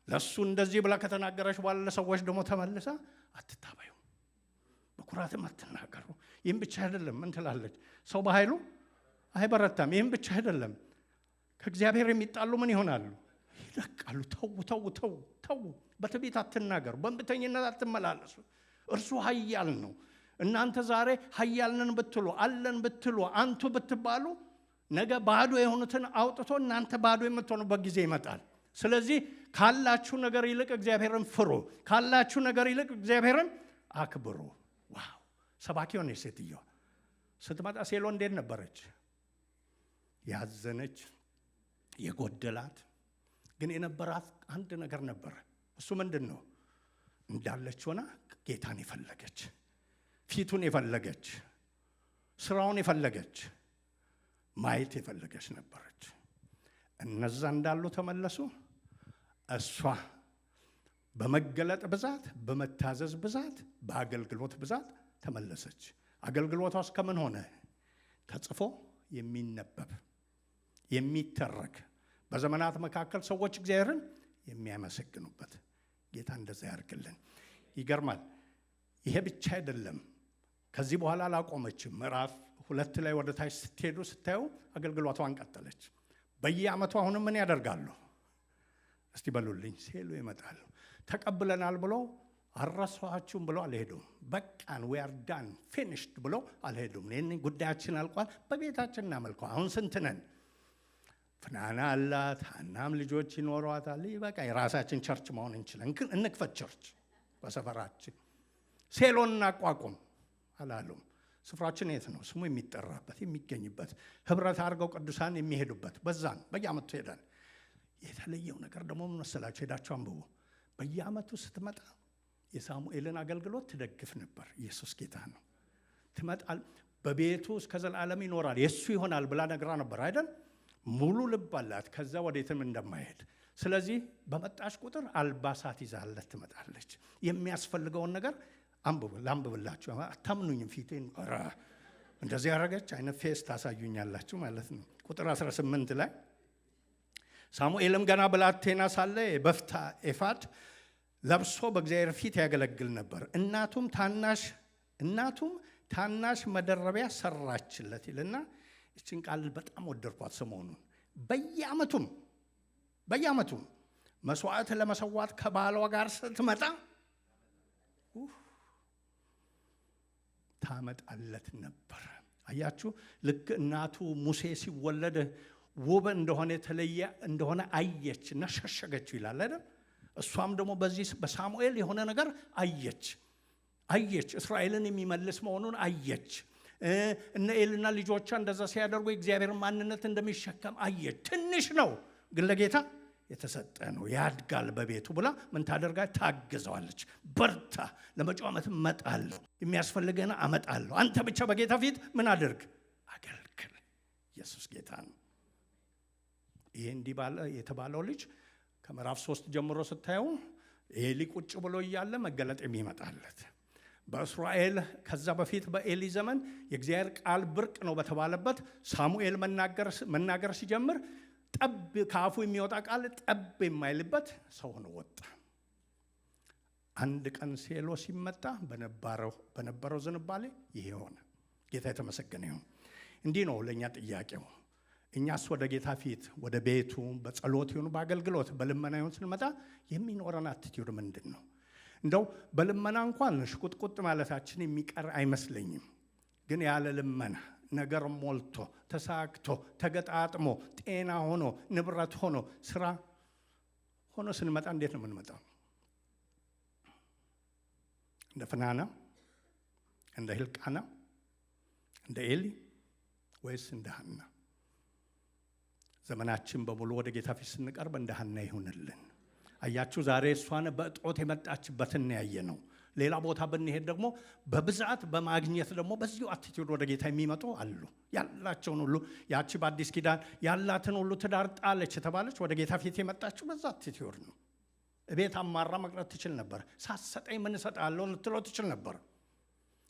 ለሱ እንደዚህ ብላ ከተናገረች በኋላ ለሰዎች ደግሞ ተመልሳ አትታበዩ፣ በኩራትም አትናገሩ። ይህም ብቻ አይደለም፣ ምን ትላለች? ሰው በኃይሉ አይበረታም። ይህም ብቻ አይደለም፣ ከእግዚአብሔር የሚጣሉ ምን ይሆናሉ? ይለቃሉ። ተው። በትዕቢት አትናገሩ፣ በእንቢተኝነት አትመላለሱ። እርሱ ኃያል ነው። እናንተ ዛሬ ኃያል ነን ብትሉ፣ አለን ብትሉ፣ አንቱ ብትባሉ ነገ ባዶ የሆኑትን አውጥቶ እናንተ ባዶ የምትሆኑበት ጊዜ ይመጣል። ስለዚህ ካላችሁ ነገር ይልቅ እግዚአብሔርን ፍሩ። ካላችሁ ነገር ይልቅ እግዚአብሔርን አክብሩ። ዋው! ሰባኪ ሆነች ሴትዮዋ። ስትመጣ ሴሎ እንዴት ነበረች? ያዘነች፣ የጎደላት ግን የነበራት አንድ ነገር ነበረ። እሱ ምንድን ነው? እንዳለች ሆና ጌታን የፈለገች፣ ፊቱን የፈለገች፣ ስራውን የፈለገች፣ ማየት የፈለገች ነበረች። እነዛ እንዳሉ ተመለሱ። እሷ በመገለጥ ብዛት፣ በመታዘዝ ብዛት፣ በአገልግሎት ብዛት ተመለሰች። አገልግሎቷ እስከምን ሆነ? ተጽፎ የሚነበብ የሚተረክ፣ በዘመናት መካከል ሰዎች እግዚአብሔርን የሚያመሰግኑበት። ጌታ እንደዛ ያርግልን። ይገርማል። ይሄ ብቻ አይደለም። ከዚህ በኋላ አላቆመችም። ምዕራፍ 2 ላይ ወደ ታች ስትሄዱ ስታዩ አገልግሎቷን ቀጠለች። በየዓመቱ አሁንም ምን ያደርጋሉ? እስቲ በሉልኝ። ሴሎ ይመጣሉ። ተቀብለናል ብሎ አረሳችሁም ብሎ አልሄዱም። በቃን we are done finished ብሎ አልሄዱም። ይሄን ጉዳያችን አልቋል፣ በቤታችን እናመልከው። አሁን ስንት ነን? ፍናና አላት፣ ሐናም ልጆች ይኖሯታል። በቃ የራሳችን ቸርች መሆን እንችላለን። እንክፈት ቸርች በሰፈራችን። ሴሎን እናቋቁም አላሉም። ስፍራችን የት ነው? ስሙ የሚጠራበት የሚገኝበት፣ ህብረት አድርገው ቅዱሳን የሚሄዱበት። በዛን በየዓመቱ ሄዳል። የተለየው ነገር ደግሞ ምን መሰላችሁ? ሄዳችሁ አንብቡ። በየዓመቱ ስትመጣ የሳሙኤልን አገልግሎት ትደግፍ ነበር። ኢየሱስ ጌታ ነው። ትመጣል፣ በቤቱ እስከ ዘላለም ይኖራል፣ የሱ ይሆናል ብላ ነግራ ነበር አይደል? ሙሉ ልብ አላት፣ ከዛ ወዴትም እንደማይሄድ። ስለዚህ በመጣች ቁጥር አልባሳት ይዛለት ትመጣለች። የሚያስፈልገውን ነገር ላንብብላችሁ። አታምኑኝም? ፊቴን እንደዚህ ያደረገች አይነት ፌስ ታሳዩኛላችሁ ማለት ነው። ቁጥር 18 ላይ ሳሙኤልም ገና ብላቴና ሳለ የበፍታ ኤፋድ ለብሶ በእግዚአብሔር ፊት ያገለግል ነበር። እናቱም ታናሽ መደረቢያ ሰራችለት ይልና እችን ቃል በጣም ወደድኳት ሰሞኑን። በየዓመቱም መስዋዕት ለመሰዋት ከባሏ ጋር ስትመጣ ታመጣለት ነበር። አያችሁ፣ ልክ እናቱ ሙሴ ሲወለድ ውብ እንደሆነ የተለየ እንደሆነ አየች እና ሸሸገችው ይላል አይደል? እሷም ደግሞ በዚህ በሳሙኤል የሆነ ነገር አየች። እስራኤልን የሚመልስ መሆኑን አየች። እነ ኤልና ልጆቿ እንደዛ ሲያደርጉ የእግዚአብሔር ማንነት እንደሚሸከም አየች። ትንሽ ነው ግን ለጌታ የተሰጠ ነው፣ ያድጋል በቤቱ ብላ ምን ታደርጋለች? ታግዘዋለች። በርታ፣ ለመጪው ዓመት እመጣለሁ፣ የሚያስፈልገን አመጣለሁ፣ አንተ ብቻ በጌታ ፊት ምን አድርግ? አገልግል። ኢየሱስ ጌታ ነው። ይሄ እንዲህ ባለ የተባለው ልጅ ከምዕራፍ 3 ጀምሮ ስታየው ኤሊ ቁጭ ብሎ እያለ መገለጥ የሚመጣለት በእስራኤል ከዛ በፊት በኤሊ ዘመን የእግዚአብሔር ቃል ብርቅ ነው በተባለበት ሳሙኤል መናገር ሲጀምር ጠብ ከአፉ የሚወጣ ቃል ጠብ የማይልበት ሰው ሆኖ ወጣ። አንድ ቀን ሴሎ ሲመጣ በነበረው ዝንባሌ ይሄ ሆነ። ጌታ የተመሰገነ ይሁን። እንዲህ ነው ለእኛ ጥያቄው። እኛስ ወደ ጌታ ፊት ወደ ቤቱ በጸሎት ይሁን በአገልግሎት በልመና ይሁን ስንመጣ የሚኖረን አቲቲዩድ ምንድን ነው? እንደው በልመና እንኳን ሽቁጥቁጥ ማለታችን የሚቀር አይመስለኝም። ግን ያለ ልመና ነገር ሞልቶ ተሳክቶ ተገጣጥሞ ጤና ሆኖ ንብረት ሆኖ ስራ ሆኖ ስንመጣ እንዴት ነው የምንመጣው? እንደ ፍናና፣ እንደ ሕልቃና፣ እንደ ኤሊ ወይስ እንደ ሐና? ዘመናችን በሙሉ ወደ ጌታ ፊት ስንቀርብ እንደ ሐና ይሁንልን። አያችሁ ዛሬ እሷን በእጦት የመጣችበትን ያየ ነው። ሌላ ቦታ ብንሄድ ደግሞ በብዛት በማግኘት ደግሞ በዚሁ አቲቲዩድ ወደ ጌታ የሚመጡ አሉ። ያላቸውን ሁሉ ያቺ በአዲስ ኪዳን ያላትን ሁሉ ትዳር ጣለች የተባለች ወደ ጌታ ፊት የመጣችው በዛ አቲቲዩድ ነው። እቤት አማራ መቅረት ትችል ነበር። ሳትሰጠኝ ምን እሰጥሃለሁ ልትለው ትችል ነበር።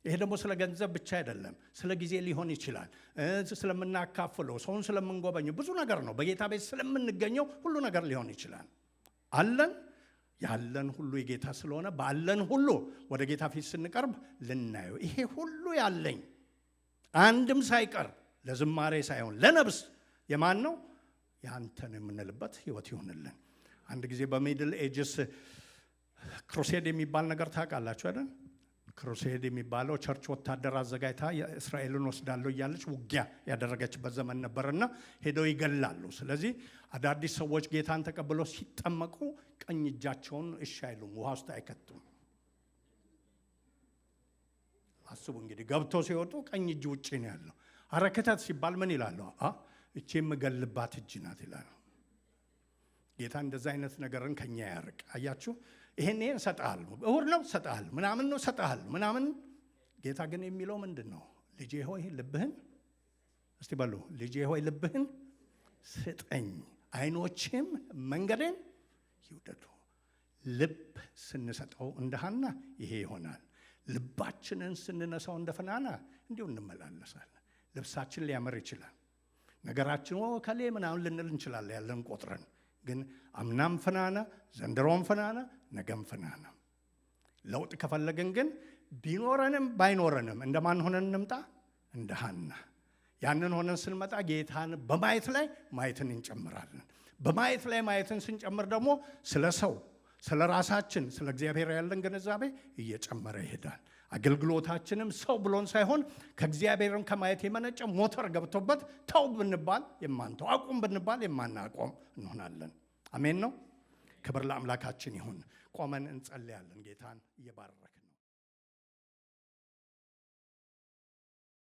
ይሄ ደግሞ ስለ ገንዘብ ብቻ አይደለም፣ ስለ ጊዜ ሊሆን ይችላል፣ ስለምናካፍለው፣ ሰውን ስለምንጎበኘው ብዙ ነገር ነው። በጌታ ቤት ስለምንገኘው ሁሉ ነገር ሊሆን ይችላል። አለን ያለን ሁሉ የጌታ ስለሆነ ባለን ሁሉ ወደ ጌታ ፊት ስንቀርብ ልናየው ይሄ ሁሉ ያለኝ አንድም ሳይቀር ለዝማሬ ሳይሆን ለነፍስ የማን ነው? ያንተን የምንልበት ህይወት ይሆንልን። አንድ ጊዜ በሚድል ኤጅስ ክሩሴድ የሚባል ነገር ታውቃላችሁ አይደል? ክሩሴድ የሚባለው ቸርች ወታደር አዘጋጅታ እስራኤልን ወስዳለሁ እያለች ውጊያ ያደረገችበት ዘመን ነበርና ሄደው ይገላሉ። ስለዚህ አዳዲስ ሰዎች ጌታን ተቀብለው ሲጠመቁ ቀኝ እጃቸውን እሺ አይሉም፣ ውሃ ውስጥ አይከቱም። አስቡ እንግዲህ ገብተው ሲወጡ ቀኝ እጅ ውጪ ነው ያለው። ኧረ ክተት ሲባል ምን ይላሉ? እቺ የምገልባት እጅ ናት ይላሉ። ጌታ እንደዛ አይነት ነገርን ከኛ ያርቅ። አያችሁ ይሄን እሰጥሃለሁ፣ እሁድ ነው እሰጥሃለሁ፣ ምናምን ነው እሰጥሃለሁ ምናምን። ጌታ ግን የሚለው ምንድን ነው? ልጄ ሆይ ልብህን እስቲ በሉ፣ ልጄ ሆይ ልብህን ስጠኝ፣ አይኖችም መንገዴን ይውደዱ። ልብ ስንሰጠው እንደ ሐና ይሄ ይሆናል። ልባችንን ስንነሳው እንደ ፍናና እንዲሁ እንመላለሳለን። ልብሳችን ሊያምር ይችላል፣ ነገራችን ከሌ ምናምን ልንል እንችላለን ያለን ቆጥረን። ግን አምናም ፍናና፣ ዘንድሮም ፍናና፣ ነገም ፍናና። ለውጥ ከፈለግን ግን ቢኖረንም ባይኖረንም እንደማን ሆነን እንምጣ? እንደ ሐና። ያንን ሆነን ስንመጣ ጌታን በማየት ላይ ማየትን እንጨምራለን። በማየት ላይ ማየትን ስንጨምር ደግሞ ስለ ሰው፣ ስለ ራሳችን፣ ስለ እግዚአብሔር ያለን ግንዛቤ እየጨመረ ይሄዳል። አገልግሎታችንም ሰው ብሎን ሳይሆን ከእግዚአብሔርን ከማየት የመነጨ ሞተር ገብቶበት ተው ብንባል የማንተው፣ አቁም ብንባል የማናቆም እንሆናለን። አሜን ነው። ክብር ለአምላካችን ይሁን። ቆመን እንጸልያለን ጌታን እየባረከ